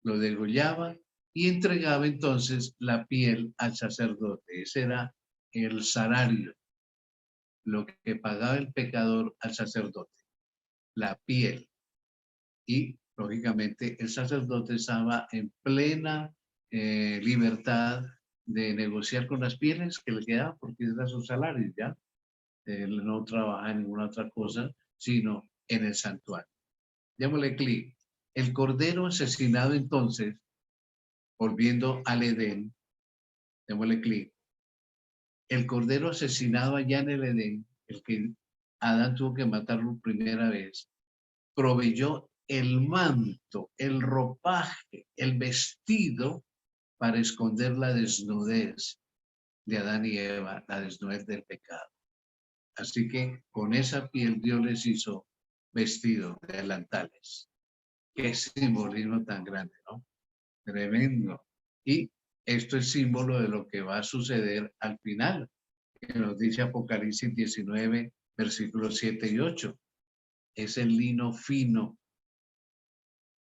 lo degollaba y entregaba entonces la piel al sacerdote. Ese era el salario, lo que pagaba el pecador al sacerdote, la piel. Y lógicamente el sacerdote estaba en plena libertad de negociar con las pieles que le quedaban porque era su salario, ¿ya? Él no trabaja en ninguna otra cosa, sino en el santuario. Démosle clic. El cordero asesinado entonces, volviendo al Edén, démosle clic. El cordero asesinado allá en el Edén, el que Adán tuvo que matarlo primera vez, proveyó el manto, el ropaje, el vestido para esconder la desnudez de Adán y Eva, la desnudez del pecado. Así que con esa piel Dios les hizo vestido, delantales. Qué simbolismo tan grande, ¿no? Tremendo. Y esto es símbolo de lo que va a suceder al final, que nos dice Apocalipsis 19, versículos 7 y 8. Es el lino fino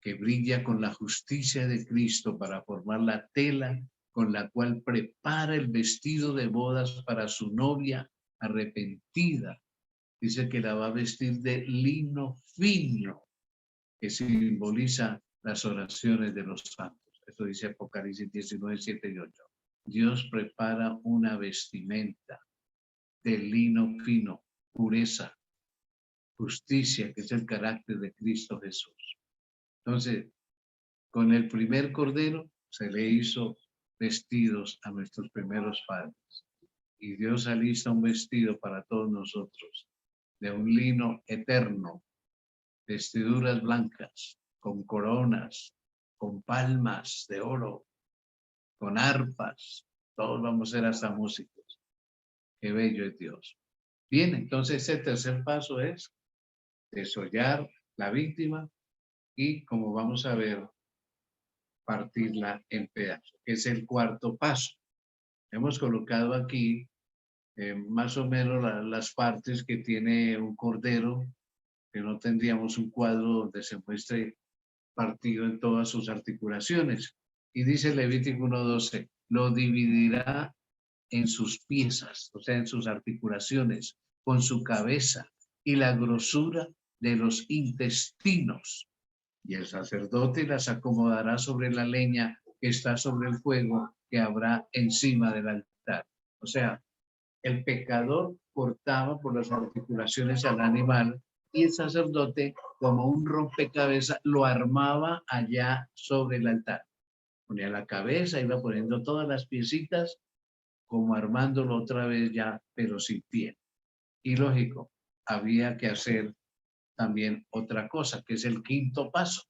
que brilla con la justicia de Cristo para formar la tela con la cual prepara el vestido de bodas para su novia arrepentida. Dice que la va a vestir de lino fino, que simboliza las oraciones de los santos. Esto dice Apocalipsis 19, 7 y 8. Dios prepara una vestimenta de lino fino, pureza, justicia, que es el carácter de Cristo Jesús. Entonces, con el primer cordero se le hizo vestidos a nuestros primeros padres. Y Dios alista un vestido para todos nosotros, de un lino eterno, vestiduras blancas, con coronas, con palmas de oro, con arpas. Todos vamos a ser hasta músicos. Qué bello es Dios. Bien, entonces el tercer paso es desollar la víctima y, como vamos a ver, partirla en pedazos, que es el cuarto paso. Hemos colocado aquí más o menos las partes que tiene un cordero, que no tendríamos un cuadro donde se muestre partido en todas sus articulaciones. Y dice Levítico 1:12, lo dividirá en sus piezas, o sea, en sus articulaciones, con su cabeza y la grosura de los intestinos. Y el sacerdote las acomodará sobre la leña que está sobre el fuego que habrá encima del altar. O sea, el pecador cortaba por las articulaciones al animal y el sacerdote, como un rompecabezas, lo armaba allá sobre el altar. Ponía la cabeza, iba poniendo todas las piecitas, como armándolo otra vez ya, pero sin pie. Y lógico, había que hacer también otra cosa, que es el quinto paso.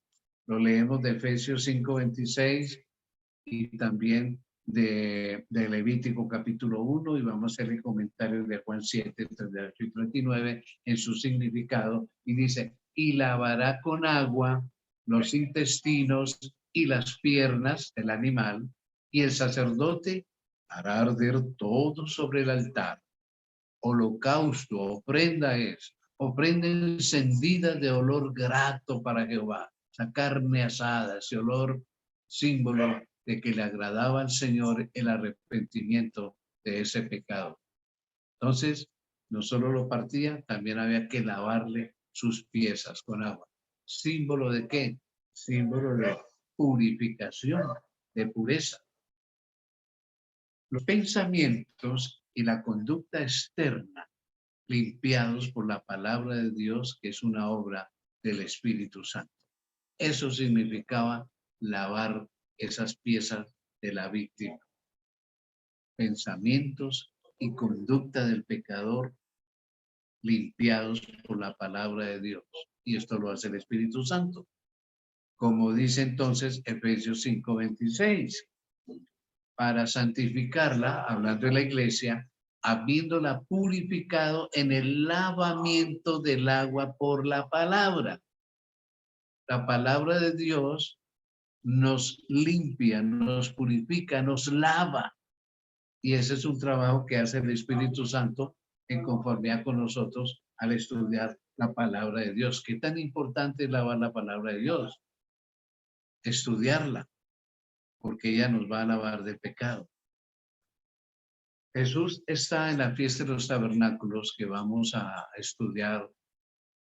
Lo leemos de Efesios 5:26 y también de Levítico capítulo 1 y vamos a hacer el comentario de Juan 7:38 y 39 en su significado y dice, y lavará con agua los intestinos y las piernas del animal y el sacerdote hará arder todo sobre el altar. Holocausto, ofrenda es, ofrenda encendida de olor grato para Jehová, esa carne asada, ese olor símbolo de que le agradaba al Señor el arrepentimiento de ese pecado. Entonces, no solo lo partía, también había que lavarle sus piezas con agua. ¿Símbolo de qué? Símbolo de purificación, de pureza. Los pensamientos y la conducta externa limpiados por la palabra de Dios, que es una obra del Espíritu Santo. Eso significaba lavar esas piezas de la víctima. Pensamientos y conducta del pecador limpiados por la palabra de Dios. Y esto lo hace el Espíritu Santo. Como dice entonces Efesios 5:26. Para santificarla, hablando de la iglesia, habiéndola purificado en el lavamiento del agua por la palabra. La palabra de Dios nos limpia, nos purifica, nos lava. Y ese es un trabajo que hace el Espíritu Santo en conformidad con nosotros al estudiar la palabra de Dios. ¿Qué tan importante es lavar la palabra de Dios? Estudiarla, porque ella nos va a lavar del pecado. Jesús está en la fiesta de los tabernáculos que vamos a estudiar.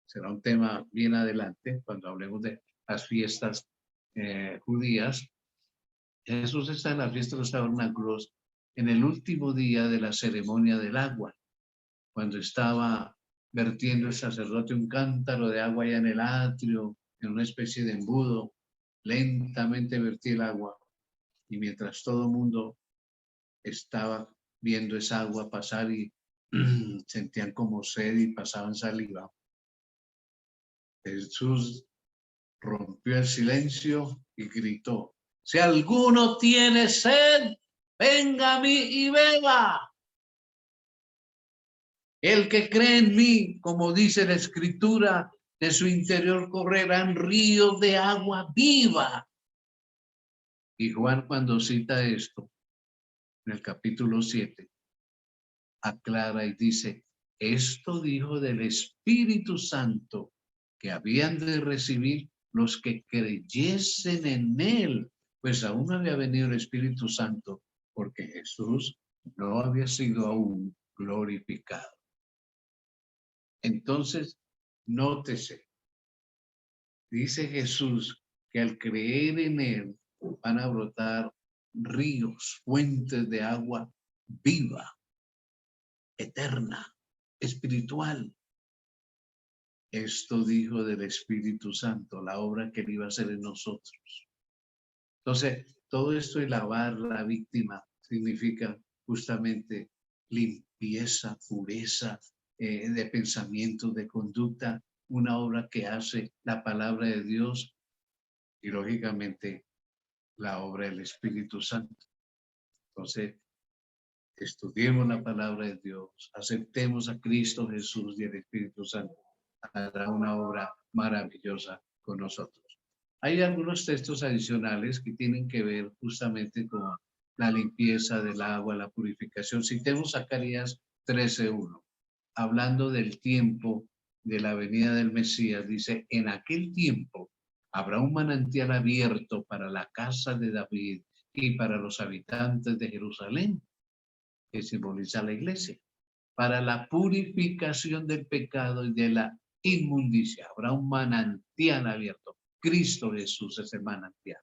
Será un tema bien adelante cuando hablemos de las fiestas judías. Jesús está en la fiesta de los tabernáculos en el último día de la ceremonia del agua, cuando estaba vertiendo el sacerdote un cántaro de agua allá en el atrio, en una especie de embudo, lentamente vertía el agua y mientras todo el mundo estaba viendo esa agua pasar y sentían como sed y pasaban saliva. Jesús rompió el silencio y gritó, si alguno tiene sed, venga a mí y beba. El que cree en mí, como dice la escritura, de su interior correrán ríos de agua viva. Y Juan, cuando cita esto, en el capítulo 7, aclara y dice, esto dijo del Espíritu Santo que habían de recibir los que creyesen en él, pues aún no había venido el Espíritu Santo, porque Jesús no había sido aún glorificado. Entonces, nótese, dice Jesús que al creer en él van a brotar ríos, fuentes de agua viva, eterna, espiritual. Esto dijo del Espíritu Santo, la obra que él iba a hacer en nosotros. Entonces, todo esto de lavar la víctima significa justamente limpieza, pureza de pensamientos, de conducta, una obra que hace la palabra de Dios y lógicamente la obra del Espíritu Santo. Entonces, estudiemos la palabra de Dios, aceptemos a Cristo Jesús y el Espíritu Santo hará una obra maravillosa con nosotros. Hay algunos textos adicionales que tienen que ver justamente con la limpieza del agua, la purificación. Citemos Zacarías 13:1, hablando del tiempo de la venida del Mesías. Dice, en aquel tiempo habrá un manantial abierto para la casa de David y para los habitantes de Jerusalén, que simboliza la iglesia, para la purificación del pecado y de la inmundicia. Habrá un manantial abierto. Cristo Jesús es el manantial.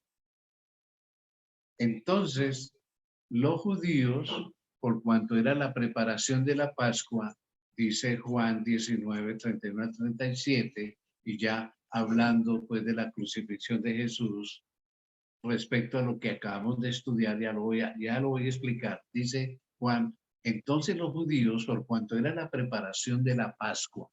Entonces, los judíos, por cuanto era la preparación de la Pascua, dice Juan 19, 31 a 37, y ya hablando pues de la crucifixión de Jesús, respecto a lo que acabamos de estudiar, ya lo voy a explicar. Dice Juan, entonces los judíos, por cuanto era la preparación de la Pascua,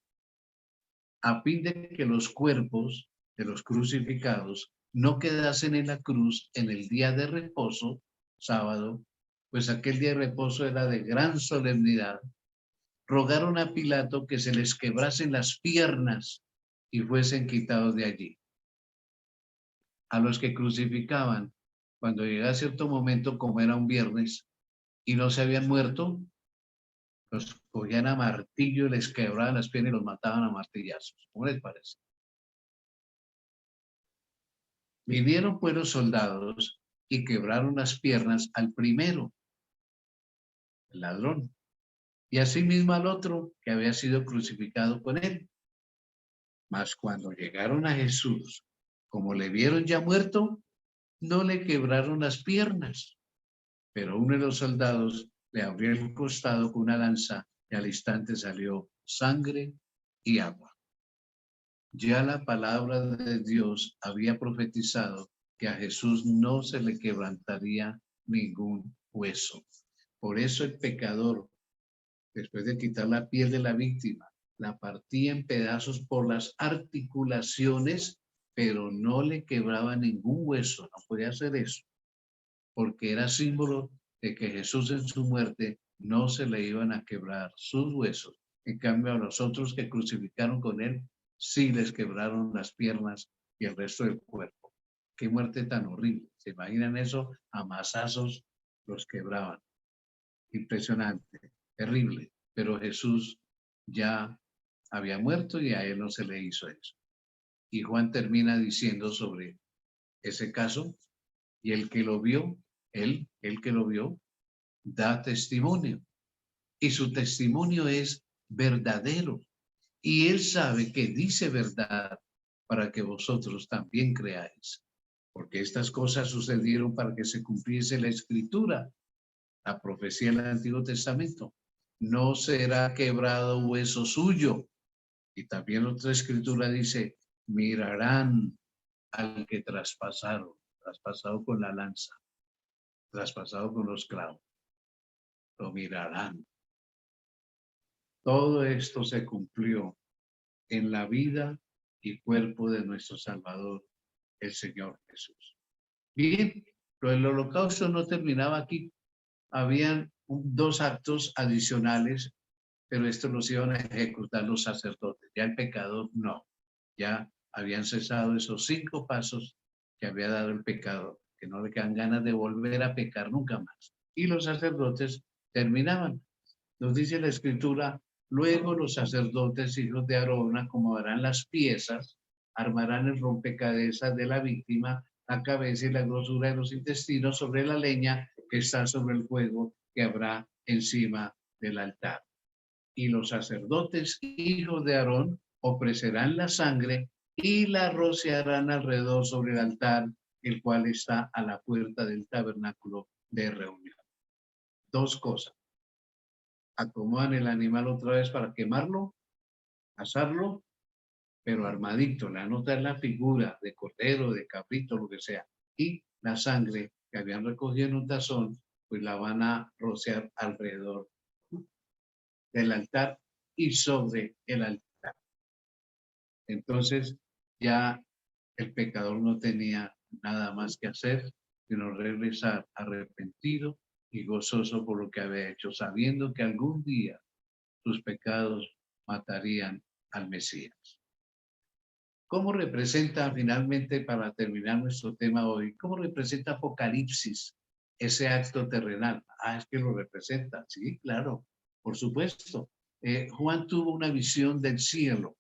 a fin de que los cuerpos de los crucificados no quedasen en la cruz en el día de reposo, sábado, pues aquel día de reposo era de gran solemnidad, rogaron a Pilato que se les quebrasen las piernas y fuesen quitados de allí. A los que crucificaban, cuando llegaba cierto momento, como era un viernes, y no se habían muerto, los cogían a martillo, les quebraban las piernas y los mataban a martillazos. ¿Cómo les parece? Vinieron pues los soldados y quebraron las piernas al primero, el ladrón, y asimismo al otro que había sido crucificado con él. Mas cuando llegaron a Jesús, como le vieron ya muerto, no le quebraron las piernas, pero uno de los soldados le abrió el costado con una lanza y al instante salió sangre y agua. Ya la palabra de Dios había profetizado que a Jesús no se le quebrantaría ningún hueso. Por eso el pecador, después de quitar la piel de la víctima, la partía en pedazos por las articulaciones, pero no le quebraba ningún hueso, no podía hacer eso, porque era símbolo de que Jesús en su muerte no se le iban a quebrar sus huesos. En cambio, a los otros que crucificaron con él, sí les quebraron las piernas y el resto del cuerpo. Qué muerte tan horrible. ¿Se imaginan eso? A mazazos los quebraban. Impresionante, terrible. Pero Jesús ya había muerto y a él no se le hizo eso. Y Juan termina diciendo sobre ese caso, y el que lo vio, el que lo vio, da testimonio. Y su testimonio es verdadero. Y él sabe que dice verdad para que vosotros también creáis. Porque estas cosas sucedieron para que se cumpliese la escritura, la profecía del Antiguo Testamento. No será quebrado hueso suyo. Y también otra escritura dice, mirarán al que traspasaron, traspasado con la lanza, traspasado con los clavos. Lo mirarán. Todo esto se cumplió en la vida y cuerpo de nuestro Salvador, el Señor Jesús. Bien, pero el holocausto no terminaba aquí. Habían dos actos adicionales, pero estos los iban a ejecutar los sacerdotes. Ya el pecador no. Ya habían cesado esos 5 pasos que había dado el pecador, que no le quedan ganas de volver a pecar nunca más. Y los sacerdotes terminaban. Nos dice la Escritura, luego los sacerdotes, hijos de Aarón, acomodarán las piezas, armarán el rompecabezas de la víctima, la cabeza y la grosura de los intestinos sobre la leña que está sobre el fuego que habrá encima del altar. Y los sacerdotes, hijos de Aarón, ofrecerán la sangre y la rociarán alrededor sobre el altar, el cual está a la puerta del tabernáculo de reunión. 2 cosas. Acomodan el animal otra vez para quemarlo, asarlo, pero armadito, le anotan la figura de cordero, de cabrito, lo que sea, y la sangre que habían recogido en un tazón, pues la van a rociar alrededor del altar y sobre el altar. Entonces ya el pecador no tenía nada más que hacer, sino regresar arrepentido y gozoso por lo que había hecho, sabiendo que algún día sus pecados matarían al Mesías. ¿Cómo representa finalmente, para terminar nuestro tema hoy, cómo representa Apocalipsis ese acto terrenal? Es que lo representa, sí, claro, por supuesto. Juan tuvo una visión del cielo,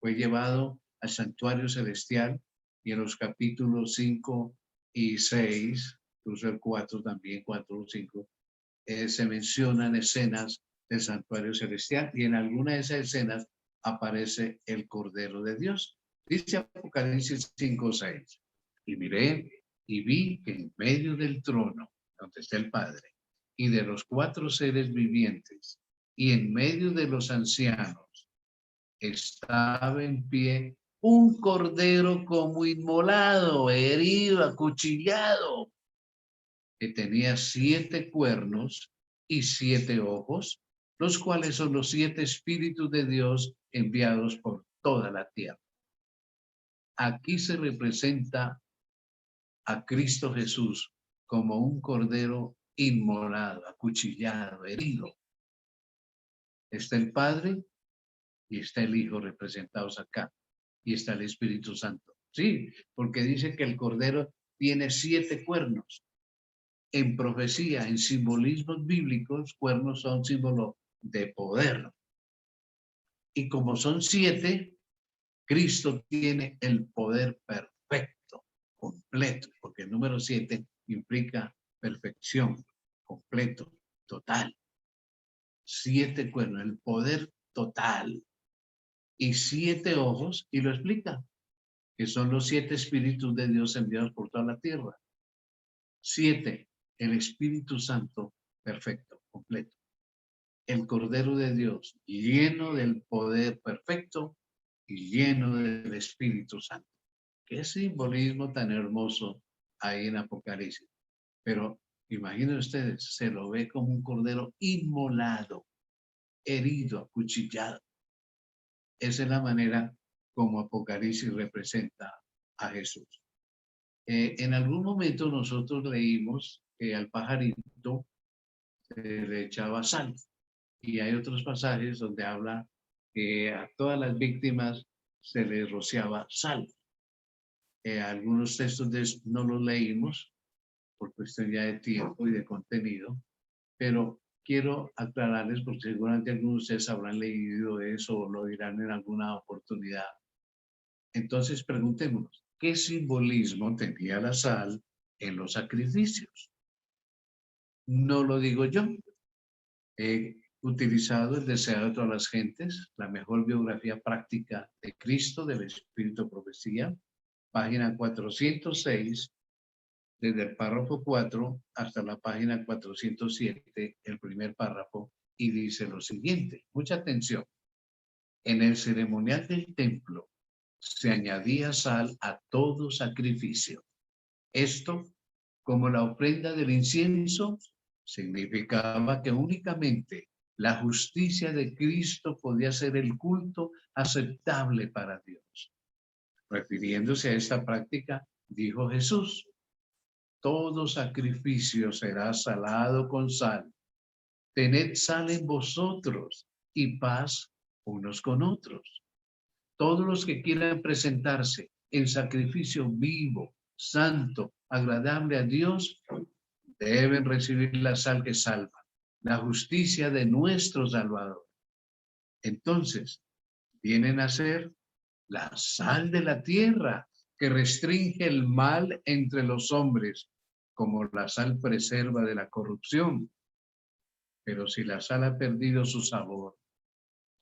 fue llevado al santuario celestial y en los capítulos 5 y 6, incluso el 4 también, 4 o 5, se mencionan escenas del santuario celestial y en alguna de esas escenas aparece el Cordero de Dios. Dice Apocalipsis 5:6. Y miré y vi que en medio del trono, donde está el Padre, y de los 4 seres vivientes, y en medio de los ancianos, estaba en pie un cordero como inmolado, herido, acuchillado, que tenía 7 cuernos y 7 ojos, los cuales son los 7 espíritus de Dios enviados por toda la tierra. Aquí se representa a Cristo Jesús como un cordero inmolado, acuchillado, herido. Está el Padre y está el Hijo representados acá y está el Espíritu Santo. Sí, porque dice que el cordero tiene 7 cuernos. En profecía, en simbolismos bíblicos, cuernos son símbolo de poder. Y como son 7, Cristo tiene el poder perfecto, completo, porque el número 7 implica perfección, completo, total. 7 cuernos, el poder total. Y 7 ojos, y lo explica, que son los 7 espíritus de Dios enviados por toda la tierra. 7, el Espíritu Santo perfecto, completo. El Cordero de Dios lleno del poder perfecto y lleno del Espíritu Santo. Qué simbolismo tan hermoso hay en Apocalipsis. Pero imaginen ustedes, se lo ve como un cordero inmolado, herido, acuchillado. Esa es la manera como Apocalipsis representa a Jesús. En algún momento nosotros leímos que al pajarito se le echaba sal. Y hay otros pasajes donde habla que a todas las víctimas se les rociaba sal. Algunos textos de eso no los leímos por cuestión ya de tiempo y de contenido, pero quiero aclararles porque seguramente algunos de ustedes habrán leído eso o lo dirán en alguna oportunidad. Entonces preguntémonos, ¿qué simbolismo tenía la sal en los sacrificios? No lo digo yo. He utilizado el deseo de todas las gentes, la mejor biografía práctica de Cristo, del Espíritu Profecía, página 406, desde el párrafo 4 hasta la página 407, el primer párrafo, y dice lo siguiente, mucha atención. En el ceremonial del templo se añadía sal a todo sacrificio. Esto, como la ofrenda del incienso, significaba que únicamente la justicia de Cristo podía ser el culto aceptable para Dios. Refiriéndose a esta práctica, dijo Jesús, todo sacrificio será salado con sal. Tened sal en vosotros y paz unos con otros. Todos los que quieran presentarse en sacrificio vivo, santo, agradable a Dios, deben recibir la sal que salva, la justicia de nuestro Salvador. Entonces, vienen a ser la sal de la tierra que restringe el mal entre los hombres, como la sal preserva de la corrupción. Pero si la sal ha perdido su sabor,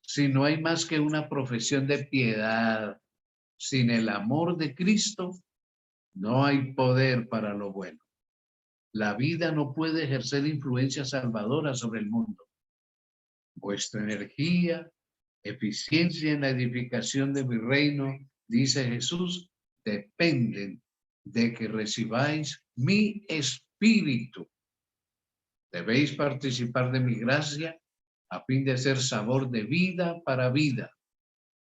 si no hay más que una profesión de piedad, sin el amor de Cristo, no hay poder para lo bueno. La vida no puede ejercer influencia salvadora sobre el mundo. Vuestra energía, eficiencia en la edificación de mi reino, dice Jesús, dependen de que recibáis mi espíritu. Debéis participar de mi gracia a fin de ser sabor de vida para vida.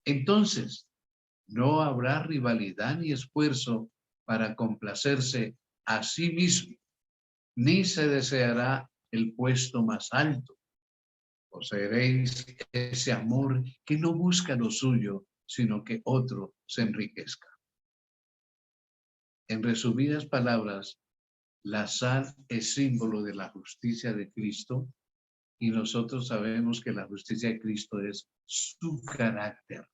Entonces, no habrá rivalidad ni esfuerzo para complacerse a sí mismo, ni se deseará el puesto más alto. Poseeréis ese amor que no busca lo suyo, sino que otro se enriquezca. En resumidas palabras, la sal es símbolo de la justicia de Cristo y nosotros sabemos que la justicia de Cristo es su carácter.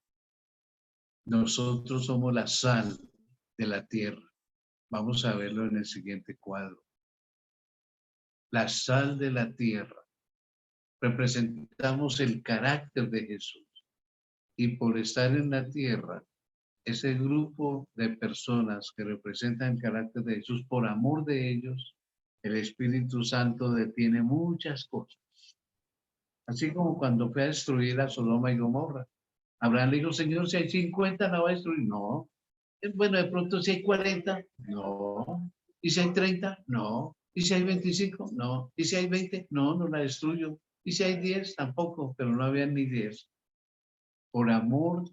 Nosotros somos la sal de la tierra. Vamos a verlo en el siguiente cuadro. La sal de la tierra. Representamos el carácter de Jesús. Y por estar en la tierra, ese grupo de personas que representan el carácter de Jesús, por amor de ellos, el Espíritu Santo detiene muchas cosas. Así como cuando fue a destruir a Sodoma y Gomorra. Abraham le dijo, Señor, si hay 50, ¿la va a destruir? No. Bueno, de pronto si hay 40, no. ¿Y si hay 30? No. ¿Y si hay 25? No. ¿Y si hay 20? No, no la destruyo. ¿Y si hay 10? Tampoco, pero no había ni 10. Por amor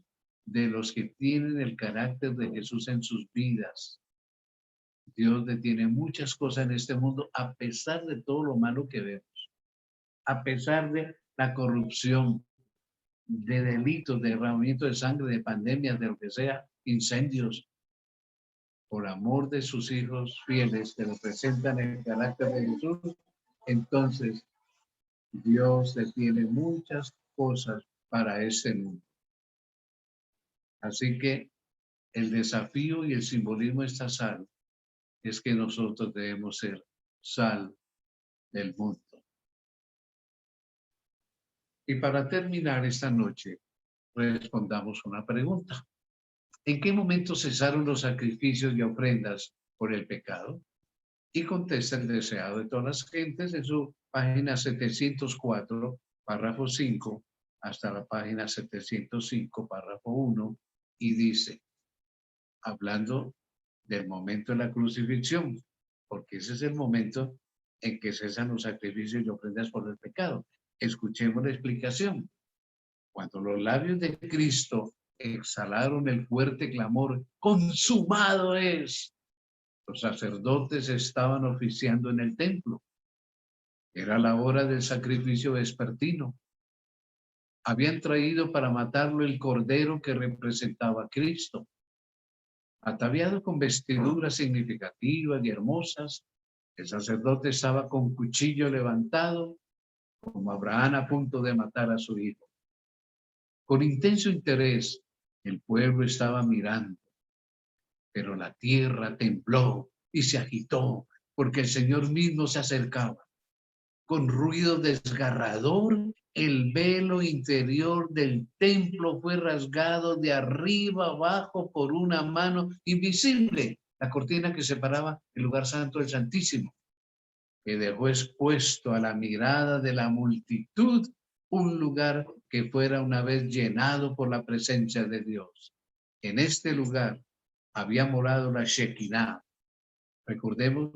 de los que tienen el carácter de Jesús en sus vidas, Dios detiene muchas cosas en este mundo a pesar de todo lo malo que vemos, a pesar de la corrupción, de delitos, de derramamiento de sangre, de pandemias, de lo que sea, incendios. Por amor de sus hijos fieles que representan el carácter de Jesús, entonces Dios detiene muchas cosas para este mundo. Así que el desafío y el simbolismo de esta sal es que nosotros debemos ser sal del mundo. Y para terminar esta noche, respondamos una pregunta. ¿En qué momento cesaron los sacrificios y ofrendas por el pecado? Y contesta el deseado de todas las gentes en su página 704, párrafo 5, hasta la página 705, párrafo 1, y dice, hablando del momento de la crucifixión, porque ese es el momento en que cesan los sacrificios y ofrendas por el pecado. Escuchemos la explicación. Cuando los labios de Cristo exhalaron el fuerte clamor, consumado es, los sacerdotes estaban oficiando en el templo. Era la hora del sacrificio vespertino. Habían traído para matarlo el cordero que representaba a Cristo. Ataviado con vestiduras significativas y hermosas, el sacerdote estaba con cuchillo levantado, como Abraham a punto de matar a su hijo. Con intenso interés, el pueblo estaba mirando, pero la tierra tembló y se agitó, porque el Señor mismo se acercaba. Con ruido desgarrador, el velo interior del templo fue rasgado de arriba abajo por una mano invisible, la cortina que separaba el lugar santo del Santísimo, que dejó expuesto a la mirada de la multitud un lugar que fuera una vez llenado por la presencia de Dios. En este lugar había morado la Shekinah. Recordemos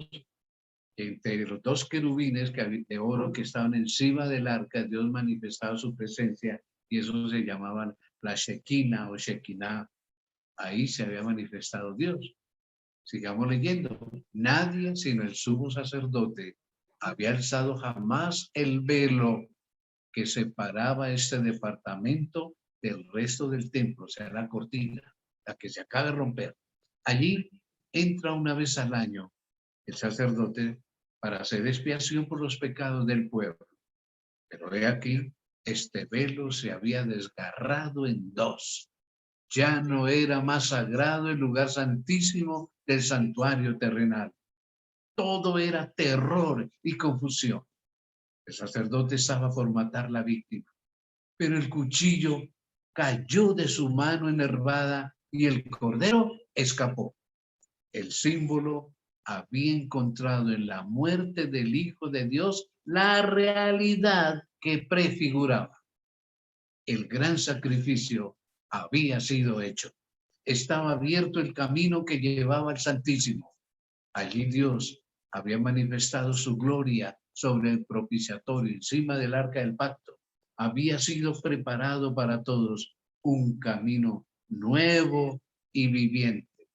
que entre los dos querubines de oro que estaban encima del arca, Dios manifestaba su presencia y eso se llamaban la Shekinah o Shekinah. Ahí se había manifestado Dios. Sigamos leyendo. Nadie sino el sumo sacerdote había alzado jamás el velo que separaba este departamento del resto del templo, o sea, la cortina, la que se acaba de romper. Allí entra una vez al año el sacerdote para hacer expiación por los pecados del pueblo. Pero he aquí, este velo se había desgarrado en dos. Ya no era más sagrado el lugar santísimo del santuario terrenal. Todo era terror y confusión. El sacerdote estaba por matar la víctima, pero el cuchillo cayó de su mano enervada y el cordero escapó. El símbolo había encontrado en la muerte del Hijo de Dios la realidad que prefiguraba. El gran sacrificio había sido hecho. Estaba abierto el camino que llevaba al Santísimo. Allí Dios había manifestado su gloria sobre el propiciatorio encima del arca del pacto. Había sido preparado para todos un camino nuevo y viviente.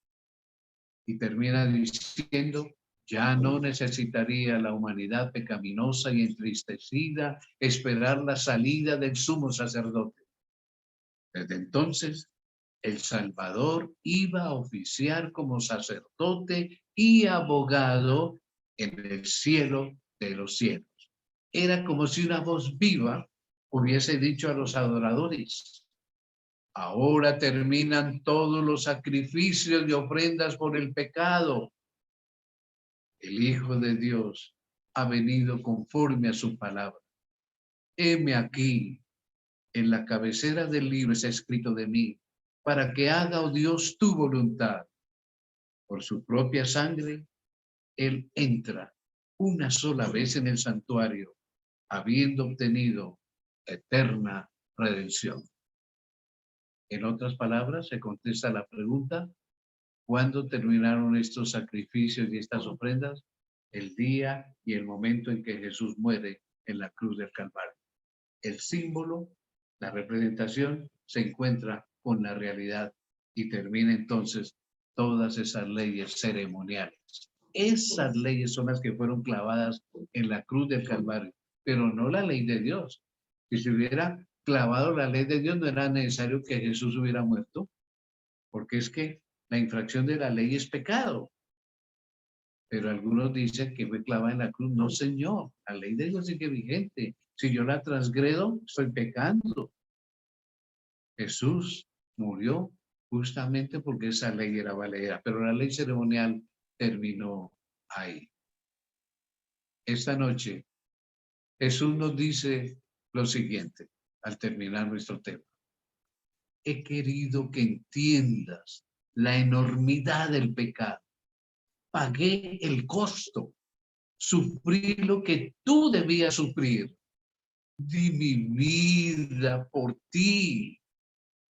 Y termina diciendo, ya no necesitaría la humanidad pecaminosa y entristecida esperar la salida del sumo sacerdote. Desde entonces, el Salvador iba a oficiar como sacerdote y abogado en el cielo de los cielos. Era como si una voz viva hubiese dicho a los adoradores, ahora terminan todos los sacrificios y ofrendas por el pecado. El Hijo de Dios ha venido conforme a su palabra. Heme aquí, en la cabecera del libro está escrito de mí, para que haga, oh Dios, tu voluntad. Por su propia sangre, Él entra una sola vez en el santuario, habiendo obtenido eterna redención. En otras palabras, se contesta la pregunta, ¿cuándo terminaron estos sacrificios y estas ofrendas? El día y el momento en que Jesús muere en la cruz del Calvario. El símbolo, la representación, se encuentra con la realidad y termina entonces todas esas leyes ceremoniales. Esas leyes son las que fueron clavadas en la cruz del Calvario, pero no la ley de Dios. Si se hubiera clavado la ley de Dios, no era necesario que Jesús hubiera muerto, porque es que la infracción de la ley es pecado. Pero algunos dicen que fue clavada en la cruz. No, Señor, la ley de Dios sigue vigente. Si yo la transgredo, estoy pecando. Jesús murió justamente porque esa ley era valedera, pero la ley ceremonial terminó ahí. Esta noche, Jesús nos dice lo siguiente, al terminar nuestro tema. He querido que entiendas la enormidad del pecado. Pagué el costo. Sufrí lo que tú debías sufrir. Di mi vida por ti.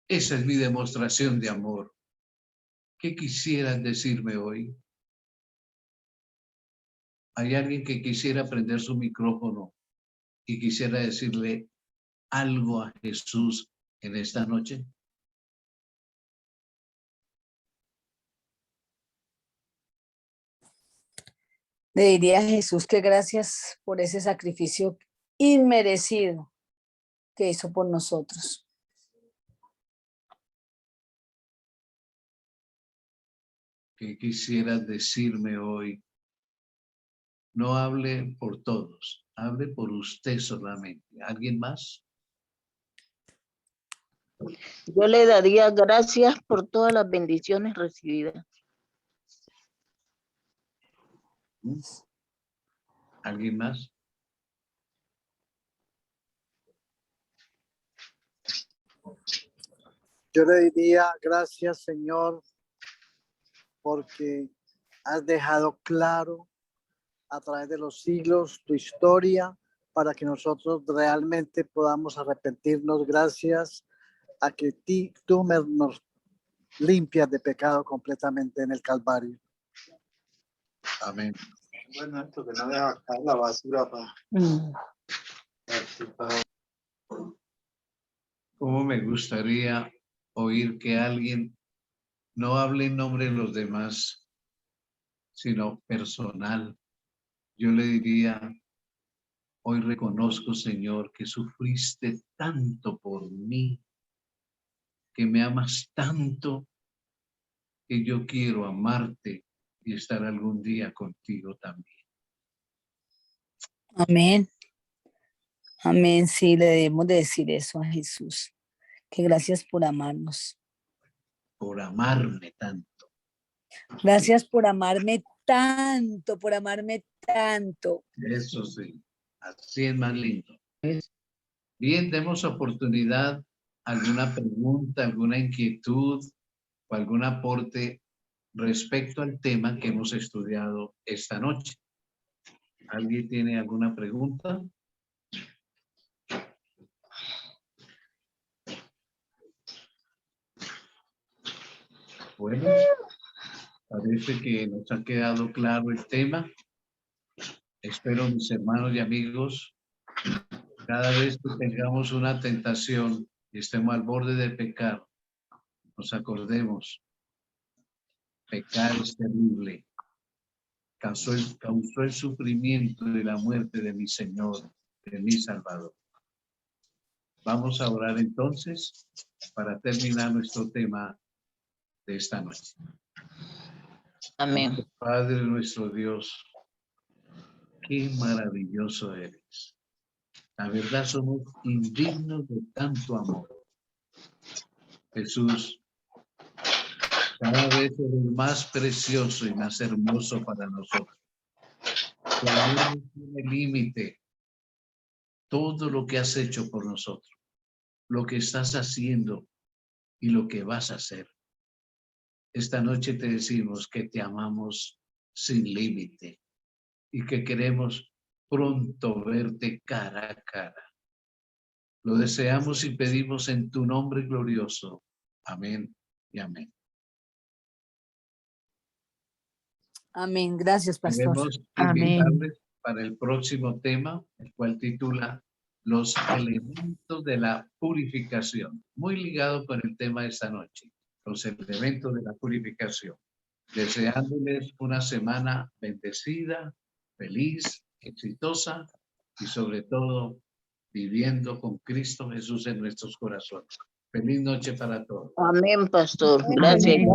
Esa es mi demostración de amor. ¿Qué quisieras decirme hoy? ¿Hay alguien que quisiera prender su micrófono y quisiera decirle algo a Jesús en esta noche? Le diría a Jesús que gracias por ese sacrificio inmerecido que hizo por nosotros. ¿Qué quisieras decirme hoy? No hable por todos, hable por usted solamente. ¿Alguien más? Yo le daría gracias por todas las bendiciones recibidas. ¿Alguien más? Yo le diría gracias, Señor, porque has dejado claro a través de los siglos tu historia para que nosotros realmente podamos arrepentirnos. Gracias a que tú nos limpias de pecado completamente en el Calvario. Amén. Bueno, esto que no deja caer la basura para... ¿Cómo me gustaría oír que alguien no hable en nombre de los demás, sino personal? Yo le diría, hoy reconozco, Señor, que sufriste tanto por mí, que me amas tanto, que yo quiero amarte y estar algún día contigo también. Amén. Amén. Sí, le debemos de decir eso a Jesús. Que gracias por amarnos. Por amarme tanto. Gracias por amarme tanto, por amarme tanto. Eso sí, así es más lindo. Bien, demos oportunidad, alguna pregunta, alguna inquietud o algún aporte respecto al tema que hemos estudiado esta noche. ¿Alguien tiene alguna pregunta? Bueno, parece que nos ha quedado claro el tema. Espero, mis hermanos y amigos, cada vez que tengamos una tentación y estemos al borde de pecar, nos acordemos Pecar es terrible. Causó el sufrimiento y la muerte de mi Señor, de mi Salvador. Vamos a orar entonces para terminar nuestro tema de esta noche. Amén. Padre nuestro Dios, qué maravilloso eres. La verdad somos indignos de tanto amor. Jesús, cada vez eres más precioso y más hermoso para nosotros. Tu amor no tiene límite. Todo lo que has hecho por nosotros, lo que estás haciendo y lo que vas a hacer. Esta noche te decimos que te amamos sin límite y que queremos pronto verte cara a cara. Lo deseamos y pedimos en tu nombre glorioso. Amén y amén. Amén. Gracias, pastor. Queremos Amén. invitarles para el próximo tema, el cual titula Los elementos de la purificación. Muy ligado con el tema de esta noche, los elementos de la purificación. Deseándoles una semana bendecida, feliz, exitosa y sobre todo viviendo con Cristo Jesús en nuestros corazones. Feliz noche para todos. Amén, pastor. Gracias. Amén.